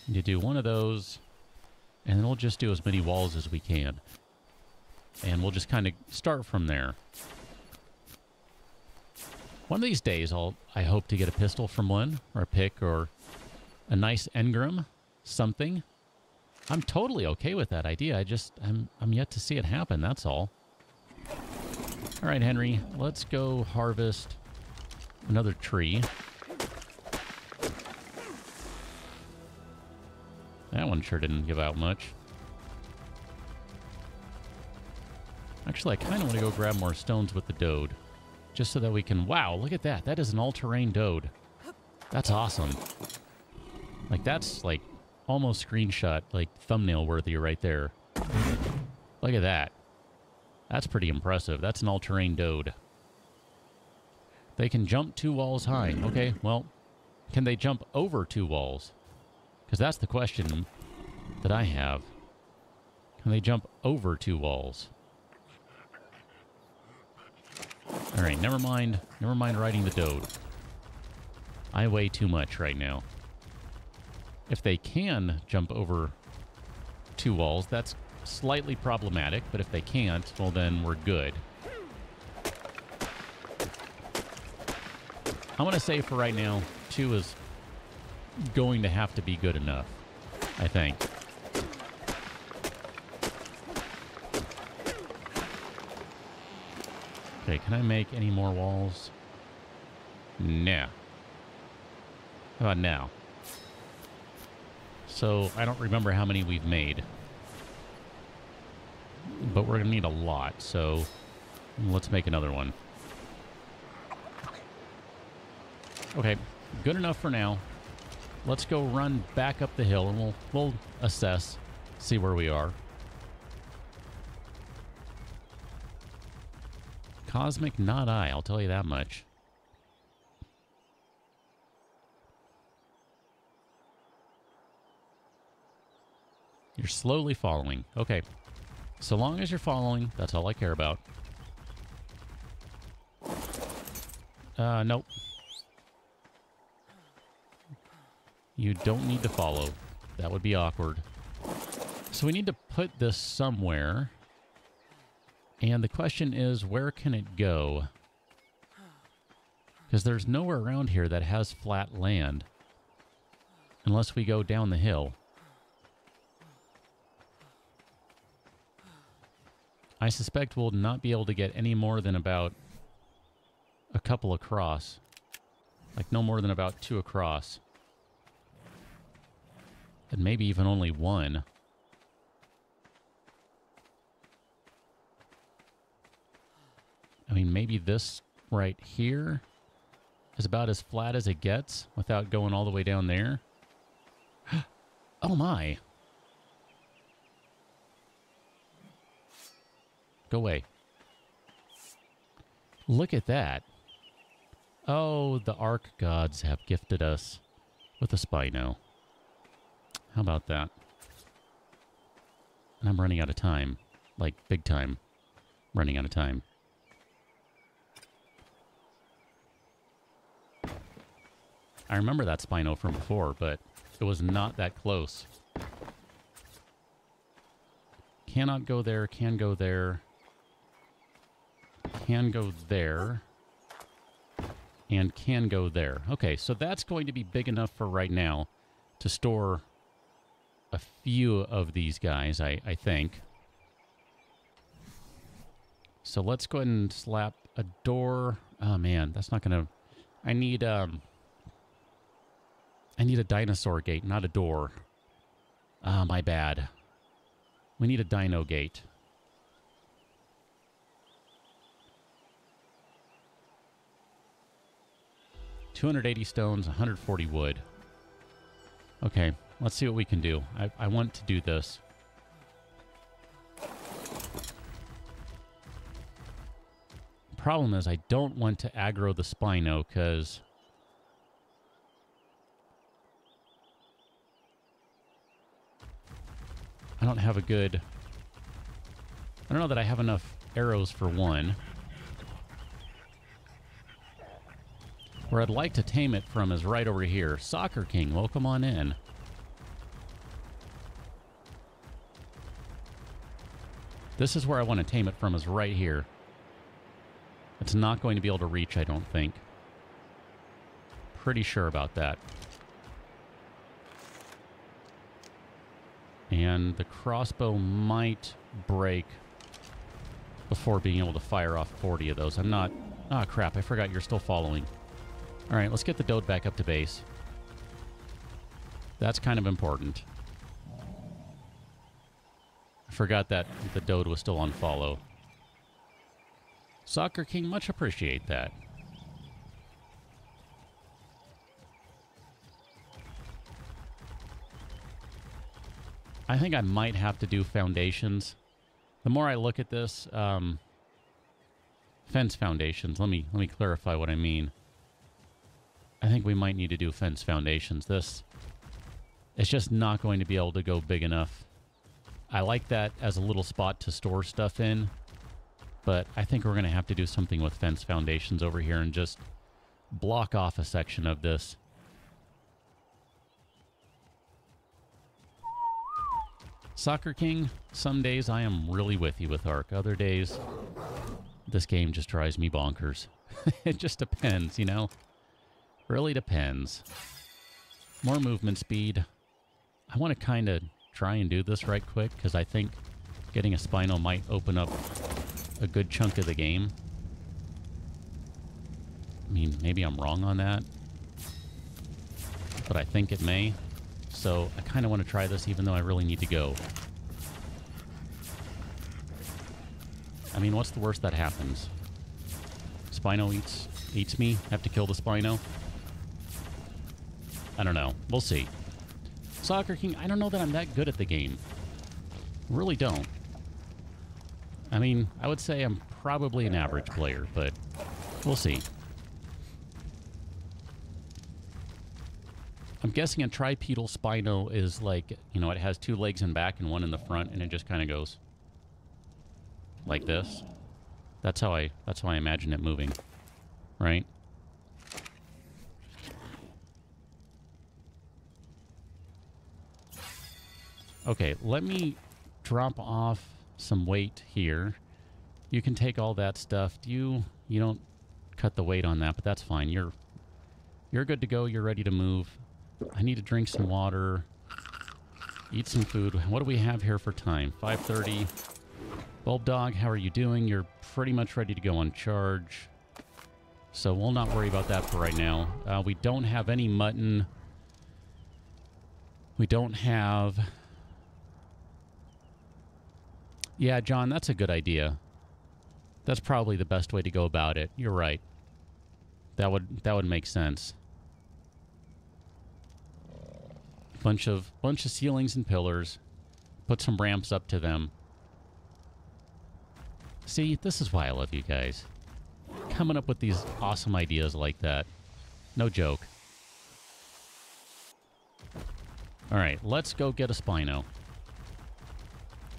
You do one of those, and then we'll just do as many walls as we can. And we'll just kind of start from there. One of these days, I hope to get a pistol from one, or a pick, or a nice engram, something. I'm totally okay with that idea. I'm yet to see it happen, that's all. All right, Henry, let's go harvest another tree. That one sure didn't give out much. Actually, I kind of want to go grab more stones with the Dode. Just so that we can... Wow, look at that. That is an all-terrain Dode. That's awesome. Like, that's, like, almost screenshot, like, thumbnail-worthy right there. Look at that. That's pretty impressive. That's an all-terrain Dode. They can jump 2 walls high. Okay, well, can they jump over 2 walls? Because that's the question that I have. Can they jump over 2 walls? All right, never mind riding the Dode. I weigh too much right now. If they can jump over 2 walls, that's slightly problematic, but if they can't, well then we're good. I'm going to say for right now, 2 is going to have to be good enough, I think. Okay, can I make any more walls? No. How about now? So, I don't remember how many we've made. But we're going to need a lot, so let's make another one. Okay, good enough for now. Let's go run back up the hill, and we'll assess, see where we are. Cosmic, not I, I'll tell you that much. You're slowly following. Okay. So long as you're following, that's all I care about. Nope. You don't need to follow. That would be awkward. So we need to put this somewhere. And the question is, where can it go? Because there's nowhere around here that has flat land. Unless we go down the hill. I suspect we'll not be able to get any more than about a couple across. Like no more than about 2 across. And maybe even only 1. I mean, maybe this right here is about as flat as it gets without going all the way down there. Oh my. Go away. Look at that. Oh, the ARK gods have gifted us with a Spino. How about that? And I'm running out of time. Like, big time. Running out of time. I remember that Spino from before, but it was not that close. Cannot go there, can go there. Can go there. And can go there. Okay, so that's going to be big enough for right now to store a few of these guys, I think. So let's go ahead and slap a door. Oh man, that's not gonna... I need a dinosaur gate, not a door. Ah, my bad. We need a dino gate. $280 stones, 140 wood. Okay, let's see what we can do. I want to do this. Problem is, I don't want to aggro the Spino, because... I don't have a good... I don't know that I have enough arrows for one. Where I'd like to tame it from is right over here. Soccer King, welcome on in. This is where I want to tame it from, is right here. It's not going to be able to reach, I don't think. Pretty sure about that. And the crossbow might break before being able to fire off 40 of those. I'm not... Ah, crap, I forgot you're still following. Alright, let's get the Dode back up to base. That's kind of important. I forgot that the Dode was still on follow. Soccer King, much appreciate that. I think I might have to do foundations. The more I look at this, fence foundations. Let me clarify what I mean. I think we might need to do fence foundations. This is just not going to be able to go big enough. I like that as a little spot to store stuff in, but I think we're going to have to do something with fence foundations over here and just block off a section of this. Soccer King, some days I am really with you with ARK. Other days, this game just drives me bonkers. It just depends, you know? Really depends. More movement speed. I want to kind of try and do this right quick, because I think getting a Spino might open up a good chunk of the game. I mean, maybe I'm wrong on that, but I think it may. So I kind of want to try this, even though I really need to go. I mean, what's the worst that happens? Spino eats me? Have to kill the Spino? I don't know. We'll see. Soccer King, I don't know that I'm that good at the game. Really don't. I mean, I would say I'm probably an average player, but we'll see. I'm guessing a tripedal Spino is like, you know, it has 2 legs in back and 1 in the front, and it just kind of goes like this. That's how I imagine it moving, right? Okay, let me drop off some weight here. You can take all that stuff. You don't cut the weight on that, but that's fine. You're good to go. You're ready to move. I need to drink some water, eat some food. What do we have here for time? 5:30. Bulb Dog, how are you doing? You're pretty much ready to go on charge. So we'll not worry about that for right now. We don't have any mutton. We don't have... Yeah, John, that's a good idea. That's probably the best way to go about it. You're right. That would make sense. Bunch of ceilings and pillars. Put some ramps up to them. See, this is why I love you guys. Coming up with these awesome ideas like that. No joke. Alright, let's go get a Spino.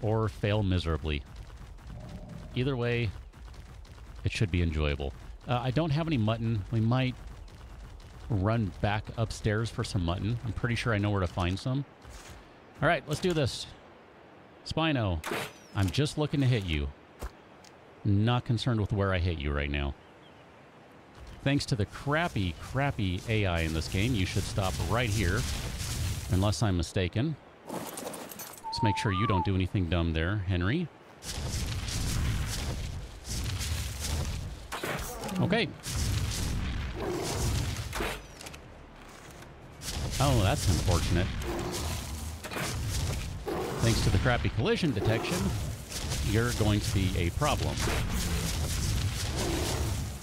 Or fail miserably. Either way, it should be enjoyable. I don't have any mutton. We might run back upstairs for some mutton. I'm pretty sure I know where to find some. Alright, let's do this. Spino, I'm just looking to hit you. Not concerned with where I hit you right now. Thanks to the crappy AI in this game, you should stop right here. Unless I'm mistaken. Let's make sure you don't do anything dumb there, Henry. Okay. Oh, that's unfortunate. Thanks to the crappy collision detection, you're going to be a problem.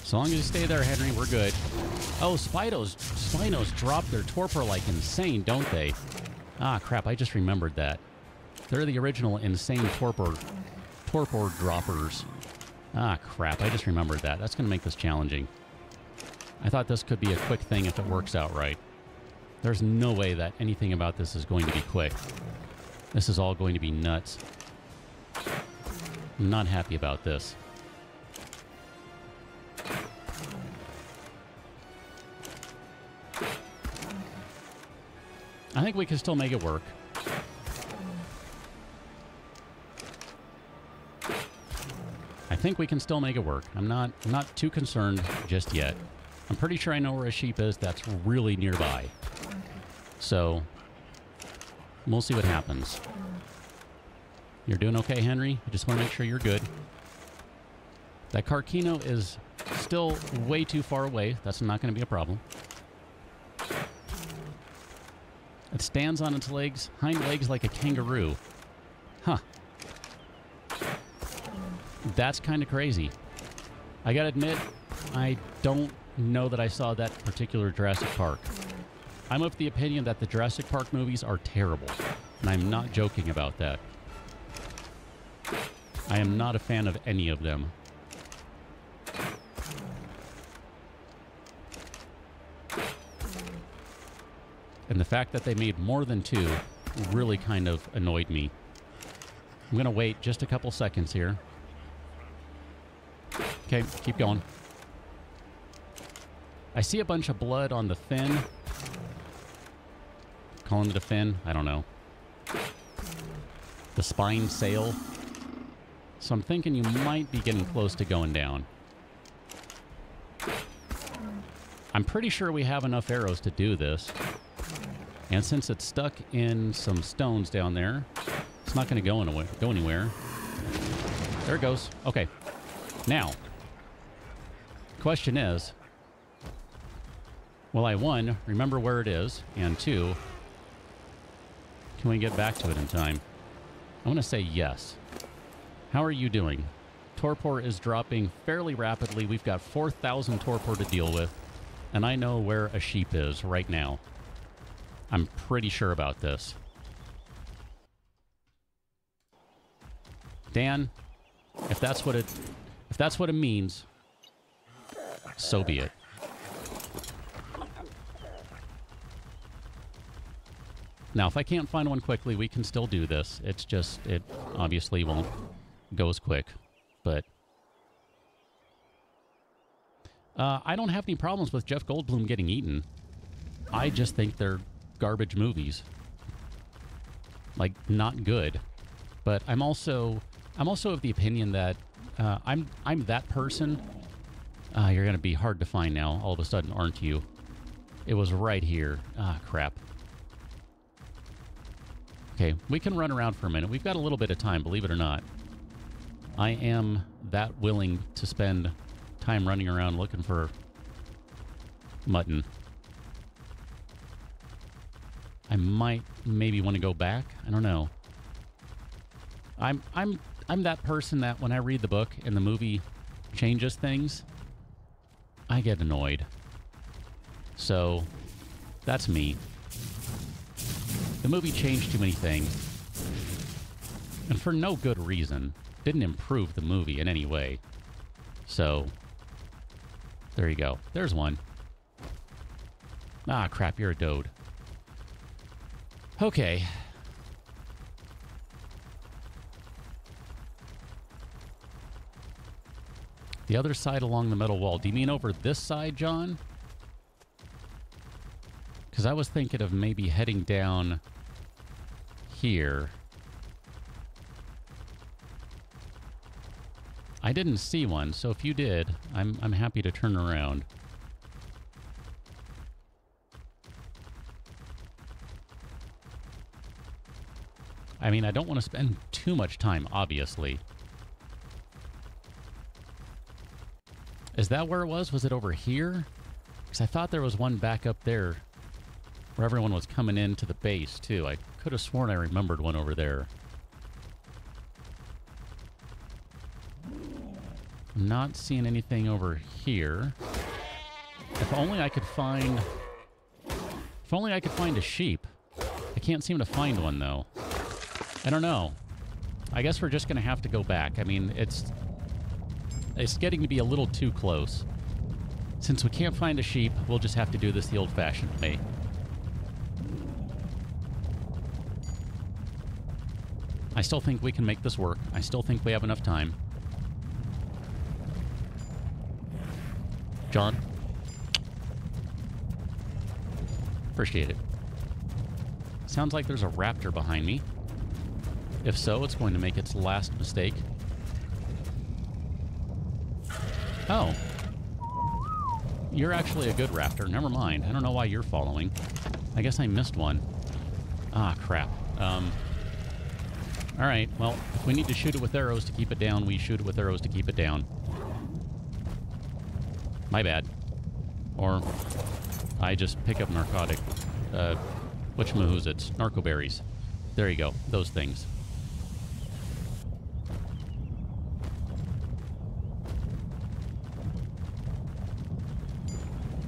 As long as you stay there, Henry, we're good. Oh, Spinos drop their torpor like insane, don't they? Ah, crap, I just remembered that. They're the original insane torpor droppers. Ah, crap, I just remembered that. That's going to make this challenging. I thought this could be a quick thing if it works out right. There's no way that anything about this is going to be quick. This is all going to be nuts. I'm not happy about this. I think we can still make it work. I think we can still make it work. I'm not too concerned just yet. I'm pretty sure I know where a sheep is that's really nearby. So, we'll see what happens. You're doing okay, Henry? I just want to make sure you're good. That Carcino is still way too far away. That's not going to be a problem. It stands on its legs, hind legs like a kangaroo. Huh. That's kind of crazy. I gotta admit, I don't know that I saw that particular Jurassic Park. I'm of the opinion that the Jurassic Park movies are terrible, and I'm not joking about that. I am not a fan of any of them. And the fact that they made more than 2 really kind of annoyed me. I'm going to wait just a couple seconds here. Okay, keep going. I see a bunch of blood on the fin. Calling it a fin? I don't know. The spine sail. So I'm thinking you might be getting close to going down. I'm pretty sure we have enough arrows to do this. And since it's stuck in some stones down there, it's not going to go anywhere. There it goes. Okay. Now, question is, will I, 1, remember where it is, and 2, can we get back to it in time? I want to say yes. How are you doing? Torpor is dropping fairly rapidly. We've got 4,000 torpor to deal with, and I know where a sheep is right now. I'm pretty sure about this. Dan, if that's what it means, so be it. Now, if I can't find one quickly, we can still do this. It's just, it obviously won't go as quick. But I don't have any problems with Jeff Goldblum getting eaten. I just think they're garbage movies. Like, not good. But I'm also of the opinion that I'm that person. You're going to be hard to find now, all of a sudden, aren't you? It was right here. Ah, crap. Okay, we can run around for a minute. We've got a little bit of time, believe it or not. I am that willing to spend time running around looking for mutton. I might maybe want to go back. I don't know. I'm that person that when I read the book and the movie changes things, I get annoyed. So that's me. The movie changed too many things. And for no good reason. Didn't improve the movie in any way. So there you go. There's one. Ah, crap, you're a dode. Okay. The other side along the metal wall. Do you mean over this side, John? Because I was thinking of maybe heading down here. I didn't see one, so if you did, I'm happy to turn around. I mean, I don't want to spend too much time, obviously. Is that where it was? Was it over here? Because I thought there was one back up there where everyone was coming into the base, too. I could have sworn I remembered one over there. I'm not seeing anything over here. If only I could find... If only I could find a sheep. I can't seem to find one, though. I don't know. I guess we're just going to have to go back. I mean, it's getting to be a little too close. Since we can't find a sheep, we'll just have to do this the old-fashioned way. I still think we can make this work. I still think we have enough time. John? Appreciate it. Sounds like there's a raptor behind me. If so, it's going to make its last mistake. Oh. You're actually a good raptor. Never mind. I don't know why you're following. I guess I missed one. Ah, crap. Alright, well, if we need to shoot it with arrows to keep it down, we shoot it with arrows to keep it down. My bad. Or I just pick up narcotic... whatchamahoozits? Narcoberries. There you go. Those things.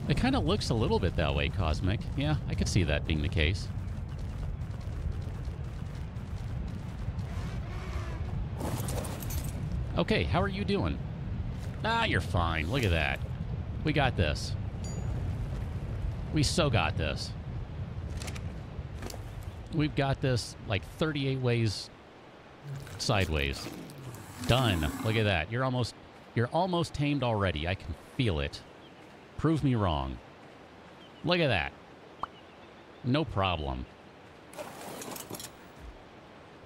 It kind of looks a little bit that way, Cosmic. Yeah, I could see that being the case. Okay, how are you doing? Ah, you're fine. Look at that. We got this. We so got this. We've got this like 38 ways sideways. Done. Look at that. You're almost tamed already. I can feel it. Prove me wrong. Look at that. No problem.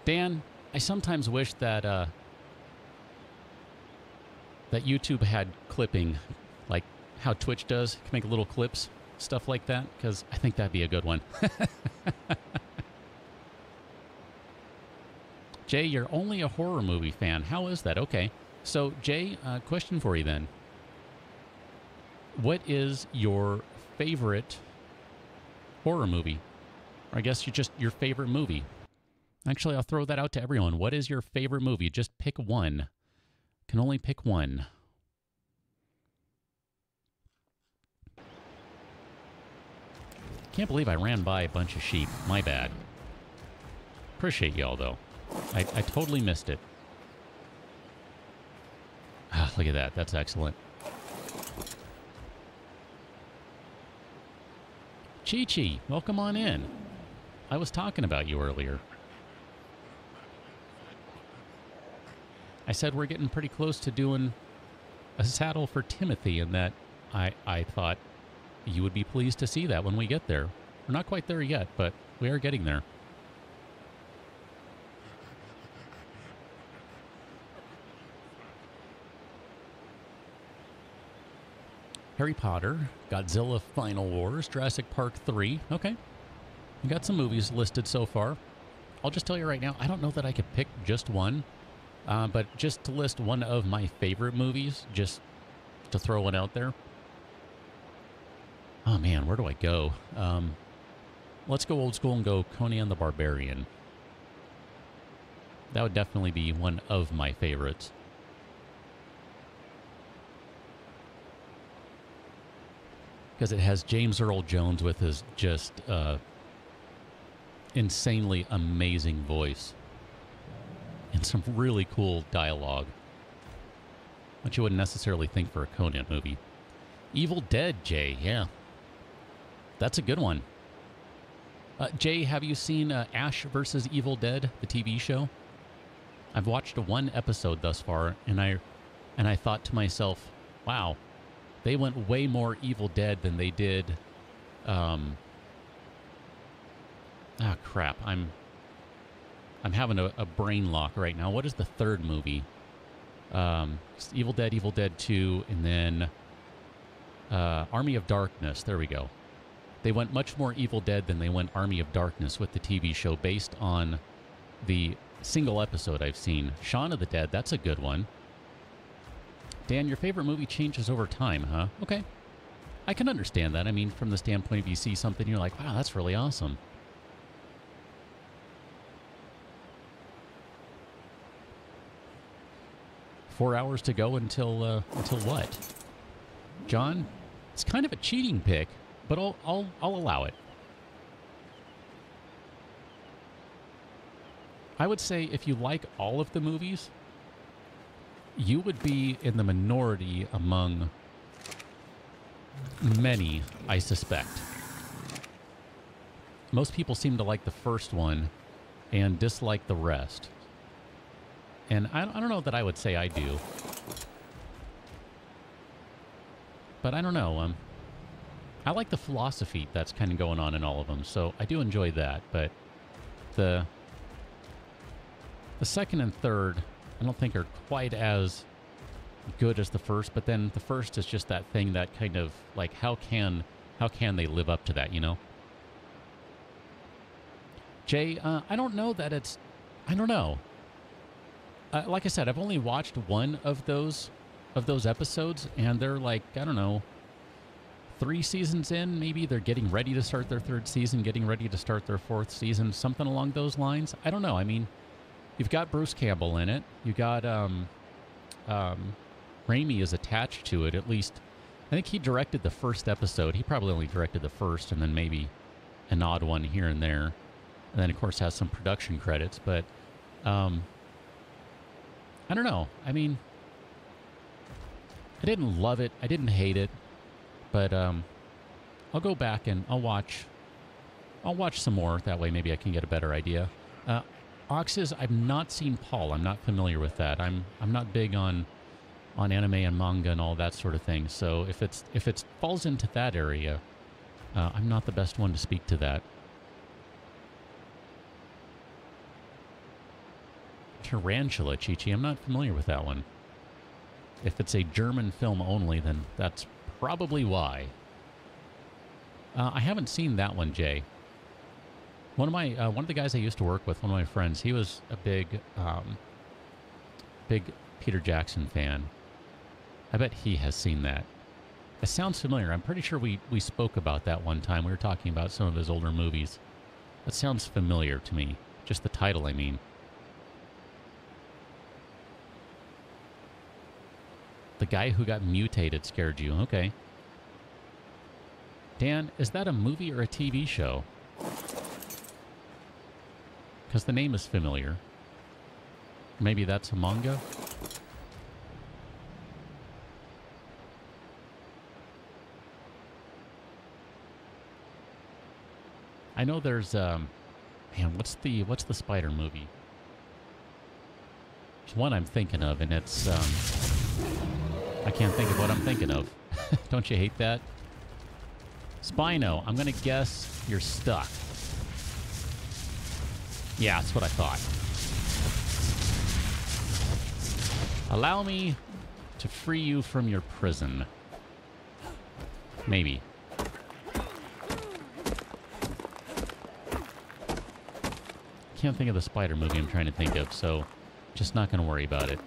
Dan, I sometimes wish that that YouTube had clipping, like how Twitch does. You can make little clips, stuff like that, because I think that'd be a good one. Jay, you're only a horror movie fan. How is that? Okay. So, Jay, question for you then. What is your favorite horror movie? Or I guess your favorite movie. Actually, I'll throw that out to everyone. What is your favorite movie? Just pick one. Can only pick one. Can't believe I ran by a bunch of sheep. My bad. Appreciate y'all, though. I totally missed it. Ah, look at that. That's excellent. Chi-Chi, welcome on in. I was talking about you earlier. I said we're getting pretty close to doing a saddle for Timothy, and that I thought you would be pleased to see that when we get there. We're not quite there yet, but we are getting there. Harry Potter, Godzilla Final Wars, Jurassic Park 3. Okay. We got some movies listed so far. I'll just tell you right now, I don't know that I could pick just one. But just to list one of my favorite movies, just to throw one out there. Oh man, where do I go? Let's go old school and go Conan the Barbarian. That would definitely be one of my favorites. Because it has James Earl Jones with his just insanely amazing voice. And some really cool dialogue. Which you wouldn't necessarily think for a Conan movie. Evil Dead, Jay, yeah. That's a good one. Jay, have you seen Ash vs. Evil Dead, the TV show? I've watched one episode thus far, and I thought to myself, wow, they went way more Evil Dead than they did. Crap, I'm having a brain lock right now. What is the third movie? Evil Dead 2, and then Army of Darkness. There we go. They went much more Evil Dead than they went Army of Darkness with the TV show based on the single episode I've seen. Shaun of the Dead, that's a good one. Dan, your favorite movie changes over time, huh? Okay. I can understand that. I mean, from the standpoint of you see something, you're like, wow, that's really awesome. Four hours to go until what? John, it's kind of a cheating pick, but I'll allow it. I would say if you like all of the movies, you would be in the minority among many, I suspect. Most people seem to like the first one and dislike the rest. And I don't know that I would say I do. But I don't know. I like the philosophy that's kind of going on in all of them, so I do enjoy that. But the second and third, I don't think are quite as good as the first. But then the first is just that thing that kind of like, how can they live up to that? You know. Jay, I don't know that it's. I don't know. Like I said, I've only watched one of those episodes, and they're like, I don't know, 3 seasons in, maybe. They're getting ready to start their 3rd season, getting ready to start their 4th season, something along those lines. I don't know. I mean, you've got Bruce Campbell in it. You got Raimi is attached to it, at least. I think he directed the first episode. He probably only directed the first, and then maybe an odd one here and there. And then, of course, has some production credits, but I don't know. I mean, I didn't love it. I didn't hate it. But I'll go back and I'll watch some more. That way maybe I can get a better idea. ARKs, I've not seen Paul. I'm not familiar with that. I'm not big on anime and manga and all that sort of thing. So if it falls into that area, I'm not the best one to speak to that. Tarantula, Chi-Chi. I'm not familiar with that one. If it's a German film only, then that's probably why. I haven't seen that one, Jay. One of the guys I used to work with, one of my friends, he was a big Peter Jackson fan. I bet he has seen that. It sounds familiar. I'm pretty sure we spoke about that one time. We were talking about some of his older movies. That sounds familiar to me. Just the title, I mean. The guy who got mutated scared you. Okay. Dan, is that a movie or a TV show? Because the name is familiar. Maybe that's a manga? I know there's Man, what's the spider movie? There's one I'm thinking of, and it's I can't think of what I'm thinking of. Don't you hate that? Spino, I'm gonna guess you're stuck. Yeah, that's what I thought. Allow me to free you from your prison. Maybe. Can't think of the spider movie I'm trying to think of, so just not going to worry about it.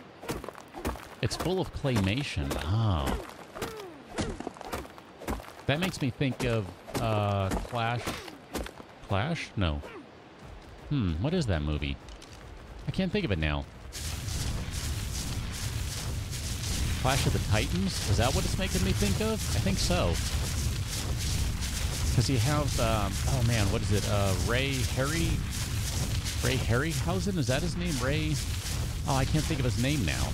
It's full of claymation. Oh. That makes me think of Clash. Clash? No. What is that movie? I can't think of it now. Clash of the Titans? Is that what it's making me think of? I think so. Because you have, oh man, what is it? Ray Harryhausen? Is that his name? Ray? Oh, I can't think of his name now.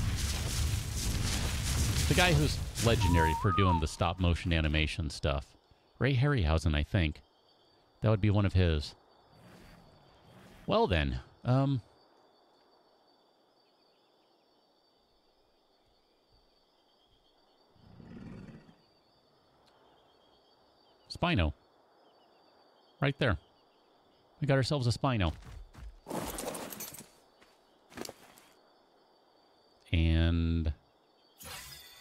The guy who's legendary for doing the stop-motion animation stuff. Ray Harryhausen, I think. That would be one of his. Well then, Spino. Right there. We got ourselves a Spino. And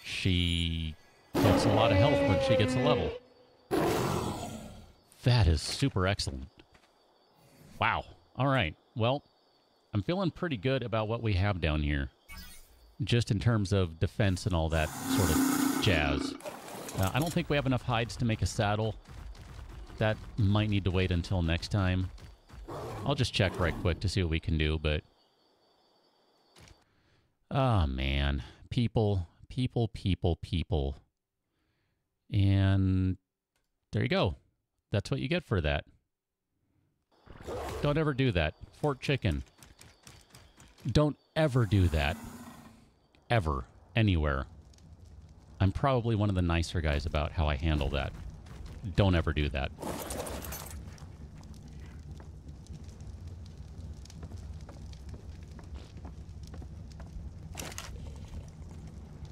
she gets a lot of health when she gets a level. That is super excellent. Wow. All right. Well, I'm feeling pretty good about what we have down here. Just in terms of defense and all that sort of jazz. I don't think we have enough hides to make a saddle. That might need to wait until next time. I'll just check right quick to see what we can do, but... oh, man. People. And there you go. That's what you get for that. Don't ever do that. Fort chicken. Don't ever do that. Ever. Anywhere. I'm probably one of the nicer guys about how I handle that. Don't ever do that.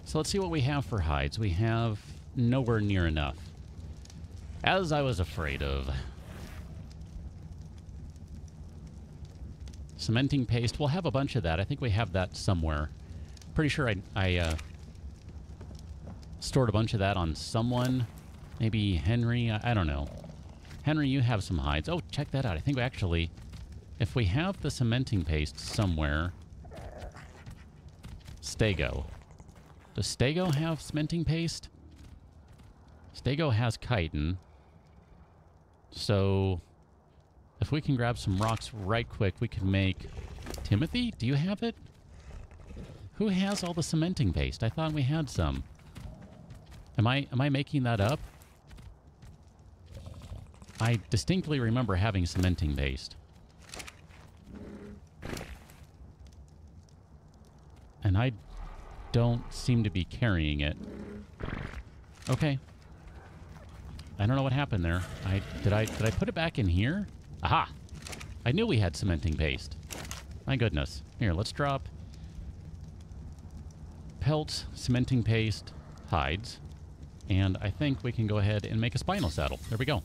So let's see what we have for hides. We have nowhere near enough. As I was afraid of. Cementing paste. We'll have a bunch of that. I think we have that somewhere. Pretty sure I stored a bunch of that on someone. Maybe Henry. I don't know. Henry, you have some hides. Oh, check that out. I think we actually, if we have the cementing paste somewhere... Stego. Does Stego have cementing paste? Stego has chitin. So, if we can grab some rocks right quick, we can make... Timothy, do you have it? Who has all the cementing paste? I thought we had some. Am I making that up? I distinctly remember having cementing paste. And I don't seem to be carrying it. Okay. I don't know what happened there. Did I put it back in here? Aha! I knew we had cementing paste. My goodness. Here, let's drop pelts, cementing paste, hides, and I think we can go ahead and make a spinal saddle. There we go.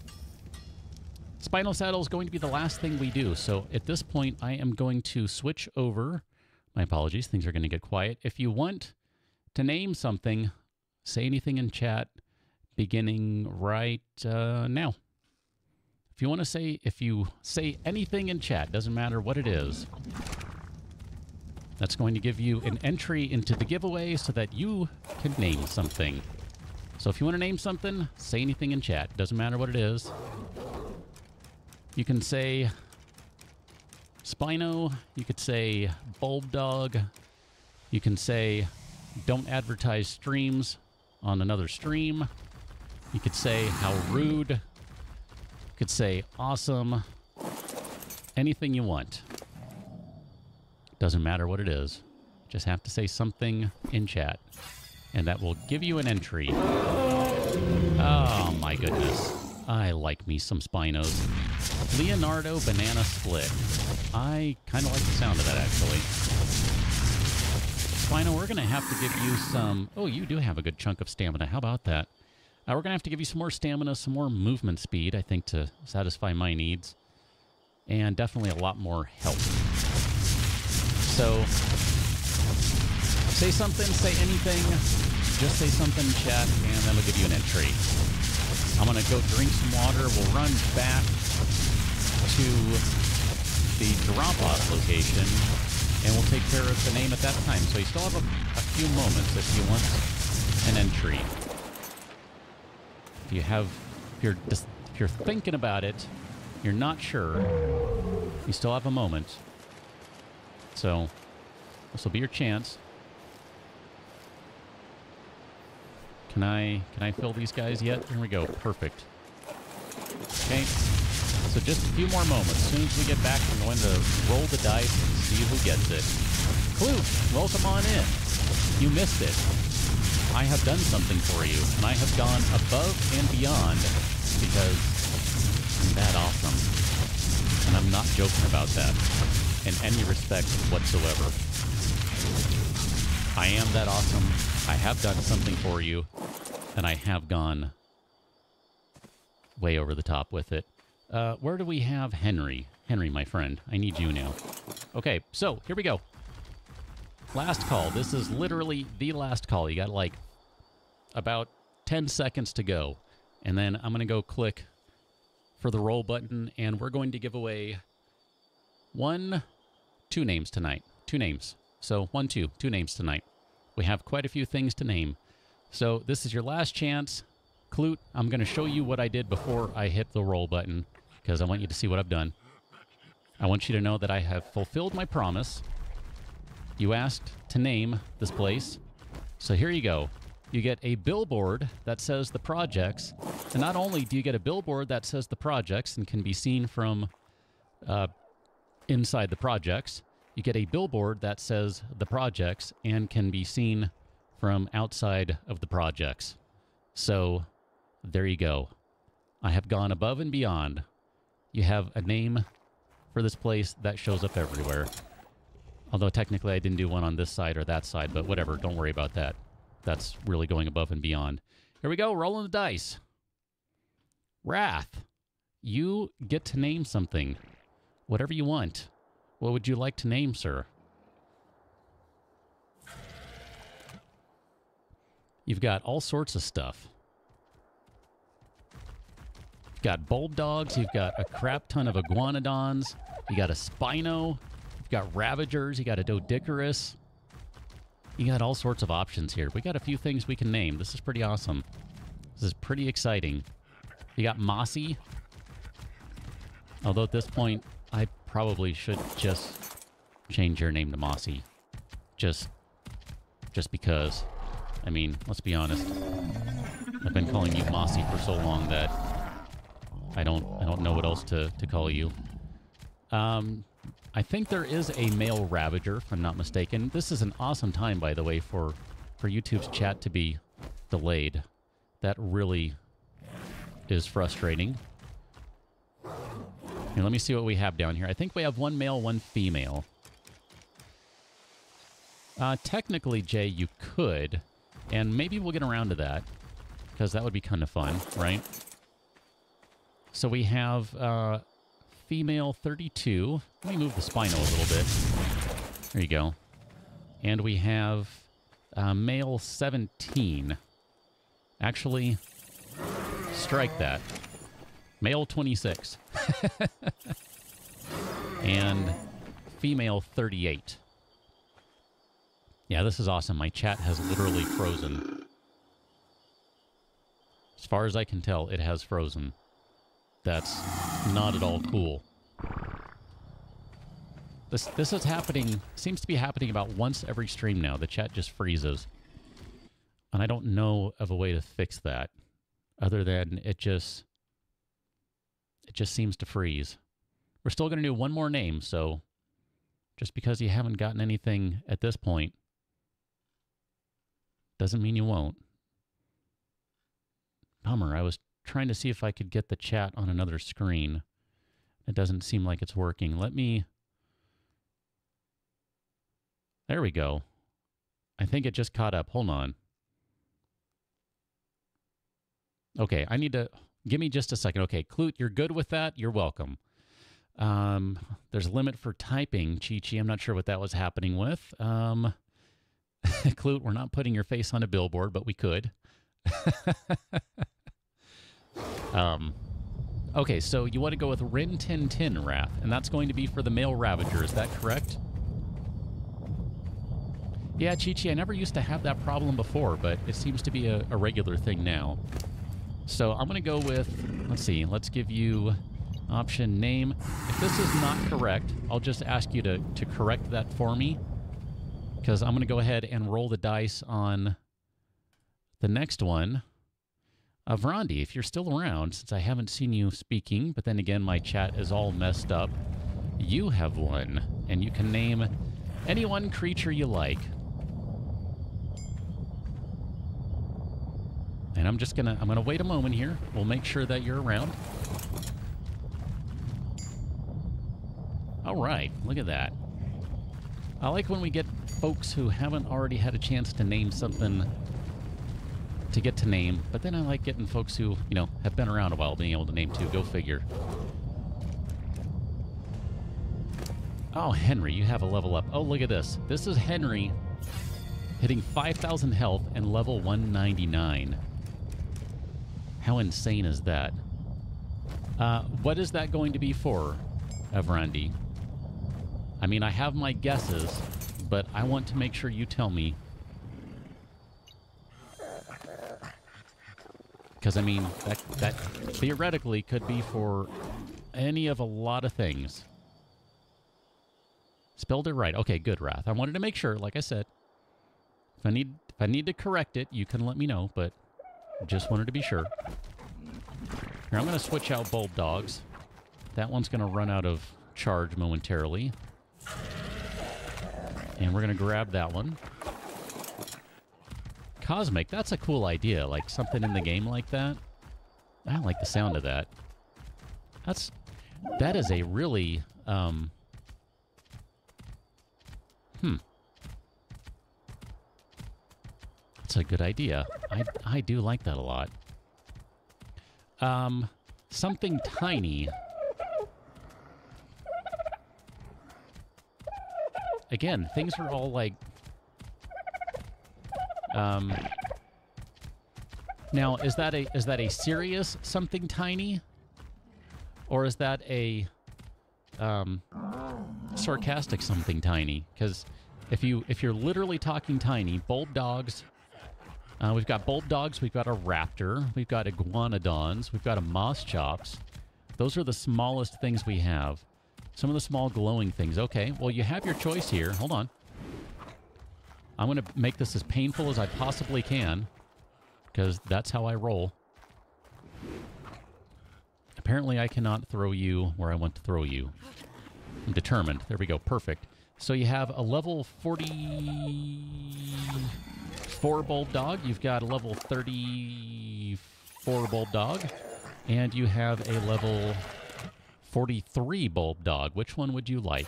Spinal saddle is going to be the last thing we do, so at this point I am going to switch over. My apologies, things are going to get quiet. If you want to name something, say anything in chat, beginning right now. If you say anything in chat, doesn't matter what it is, that's going to give you an entry into the giveaway so that you can name something. So if you want to name something, say anything in chat. Doesn't matter what it is. You can say Spino. You could say Bulb Dog. You can say don't advertise streams on another stream. You could say how rude. You could say awesome. Anything you want. Doesn't matter what it is. Just have to say something in chat. And that will give you an entry. Oh my goodness. I like me some Spinos. Leonardo Banana Split. I kind of like the sound of that, actually. Spino, we're going to have to give you some... Oh, you do have a good chunk of stamina. How about that? We're going to have to give you some more stamina, some more movement speed, I think, to satisfy my needs. And definitely a lot more health. So, say something, say anything. Just say something, chat, and then we'll give you an entry. I'm going to go drink some water. We'll run back to the drop-off location, and we'll take care of the name at that time. So you still have a few moments if you want an entry. If you're thinking about it, you're not sure, you still have a moment. So this will be your chance. Can I fill these guys yet? Here we go. Perfect. Okay. So just a few more moments. As soon as we get back, I'm going to roll the dice and see who gets it. Clute, welcome on in. You missed it. I have done something for you, and I have gone above and beyond because I'm that awesome. And I'm not joking about that in any respect whatsoever. I am that awesome. I have done something for you, and I have gone way over the top with it. Where do we have Henry? Henry, my friend, I need you now. Okay, so here we go. Last call. This is literally the last call. You got like about 10 seconds to go. And then I'm going to go click for the roll button, and we're going to give away two names tonight. 2 names. So 2 names tonight. We have quite a few things to name. So this is your last chance. Clute, I'm going to show you what I did before I hit the roll button, because I want you to see what I've done. I want you to know that I have fulfilled my promise. You asked to name this place. So here you go. You get a billboard that says the projects. And not only do you get a billboard that says the projects and can be seen from inside the projects, you get a billboard that says the projects and can be seen from outside of the projects. So there you go. I have gone above and beyond. You have a name for this place that shows up everywhere. Although technically I didn't do one on this side or that side, but whatever, don't worry about that. That's really going above and beyond. Here we go, rolling the dice. Wrath, you get to name something. Whatever you want. What would you like to name, sir? You've got all sorts of stuff. You've got bulb dogs, you've got a crap ton of iguanodons, you got a Spino, you've got ravagers, you got a Doedicurus. You got all sorts of options here. We got a few things we can name. This is pretty awesome. This is pretty exciting. You got Mossy. Although at this point, I probably should just change your name to Mossy. Just because. I mean, let's be honest. I've been calling you Mossy for so long that I don't know what else to call you. I think there is a male Ravager, if I'm not mistaken. This is an awesome time, by the way, for YouTube's chat to be delayed. That really is frustrating. Here, let me see what we have down here. I think we have 1 male, 1 female. Technically, Jay, you could, and maybe we'll get around to that, because that would be kind of fun, right? So we have female 32. Let me move the Spino a little bit. There you go. And we have male 17. Actually, strike that. Male 26. And female 38. Yeah, this is awesome. My chat has literally frozen. As far as I can tell, it has frozen. That's not at all cool. This is happening, seems to be happening about once every stream now. The chat just freezes. And I don't know of a way to fix that, other than it just seems to freeze. We're still going to do one more name, so just because you haven't gotten anything at this point doesn't mean you won't. Bummer, I was trying to see if I could get the chat on another screen. It doesn't seem like it's working. Let me... There we go. I think it just caught up. Hold on. Okay, I need to... Give me just a second. Okay, Clute, you're good with that? You're welcome. There's a limit for typing, Chi-Chi. I'm not sure what that was happening with. Clute, we're not putting your face on a billboard, but we could. Okay, so you want to go with Rin Tin Tin, Wrath, and that's going to be for the male Ravager. Is that correct? Yeah, Chi-Chi, I never used to have that problem before, but it seems to be a regular thing now. So I'm going to go with, let's see, let's give you option name. If this is not correct, I'll just ask you to correct that for me, because I'm going to go ahead and roll the dice on the next one. Vrondi, if you're still around, since I haven't seen you speaking, but then again, my chat is all messed up, you have one, and you can name any one creature you like. And I'm gonna wait a moment here. We'll make sure that you're around. All right, look at that. I like when we get folks who haven't already had a chance to name something to get to name, but then I like getting folks who, you know, have been around a while being able to name too. Go figure. Oh, Henry, you have a level up. Oh, look at this. This is Henry hitting 5,000 health and level 199. How insane is that? What is that going to be for, Evrandi? I mean, I have my guesses, but I want to make sure you tell me. Because, I mean, that theoretically could be for any of a lot of things. Spelled it right. Okay, good, Wrath. I wanted to make sure, like I said. If I need to correct it, you can let me know, but just wanted to be sure. Here, I'm going to switch out Bulb Dogs. That one's going to run out of charge momentarily. And we're going to grab that one. Cosmic, that's a cool idea. Like something in the game like that. I like the sound of that. That is a really... That's a good idea. I do like that a lot. Something tiny. Again, things are all like... Now, is that a serious something tiny? Or is that a sarcastic something tiny? Because if you're literally talking tiny, Bulb Dogs... we've got Bulb Dogs, we've got a Raptor, we've got Iguanodons, we've got a Moss Chops. Those are the smallest things we have. Some of the small glowing things. Okay, well, you have your choice here. Hold on. I'm going to make this as painful as I possibly can, because that's how I roll. Apparently, I cannot throw you where I want to throw you. I'm determined. There we go. Perfect. So you have a level 44 Bulb Dog. You've got a level 34 Bulb Dog. And you have a level 43 Bulb Dog. Which one would you like?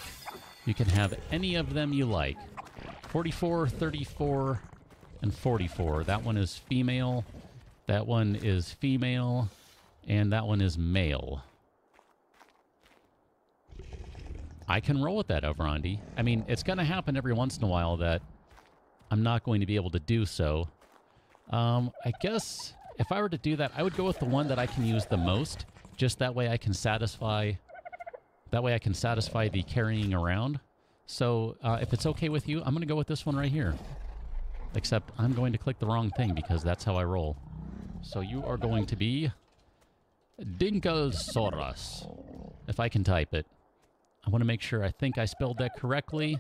You can have any of them you like. 44, 34, and 44. That one is female. That one is female. And that one is male. I can roll with that, Evrandi. I mean, it's going to happen every once in a while that I'm not going to be able to do so. I guess if I were to do that, I would go with the one that I can use the most. Just that way I can satisfy... That way I can satisfy the carrying around. So if it's okay with you, I'm going to go with this one right here. Except I'm going to click the wrong thing because that's how I roll. So you are going to be Dinkelsaurus, if I can type it. I want to make sure I think I spelled that correctly.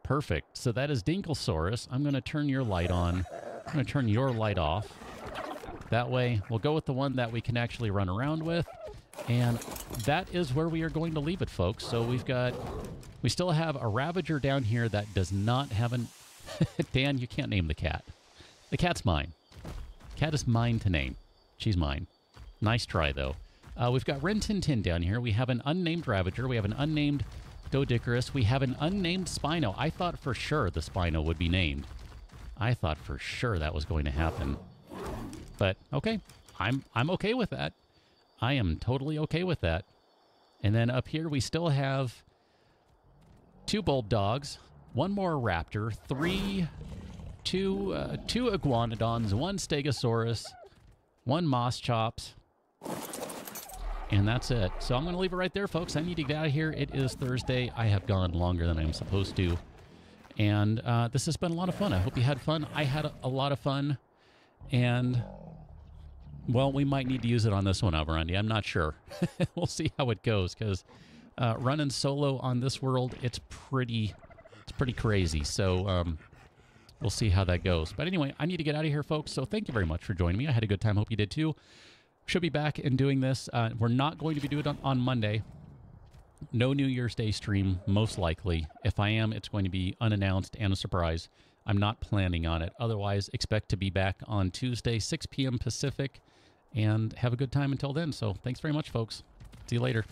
Perfect. So that is Dinkelsaurus. I'm going to turn your light on. I'm going to turn your light off. That way, we'll go with the one that we can actually run around with. And that is where we are going to leave it, folks. So we still have a Ravager down here that does not have an... Dan, you can't name the cat. The cat's mine. Cat is mine to name. She's mine. Nice try, though. We've got Rin Tin Tin down here. We have an unnamed Ravager. We have an unnamed Dodicarus. We have an unnamed Spino. I thought for sure the Spino would be named. I thought for sure that was going to happen. But, okay. I'm okay with that. I am totally okay with that. And then up here we still have 2 bulb dogs, 1 more raptor, 2 iguanodons, 1 stegosaurus, 1 moss chops, and that's it. So I'm going to leave it right there, folks. I need to get out of here. It is Thursday. I have gone longer than I'm supposed to, and this has been a lot of fun. I hope you had fun. I had a lot of fun, and, well, we might need to use it on this one, Alvarandy. I'm not sure. We'll see how it goes, because running solo on this world, it's pretty crazy. So we'll see how that goes. But anyway, I need to get out of here, folks. So thank you very much for joining me. I had a good time. Hope you did too. Should be back and doing this. We're not going to be doing it on Monday. No New Year's Day stream, most likely. If I am, it's going to be unannounced and a surprise. I'm not planning on it. Otherwise, expect to be back on Tuesday, 6 p.m. Pacific. And have a good time until then. So thanks very much, folks. See you later.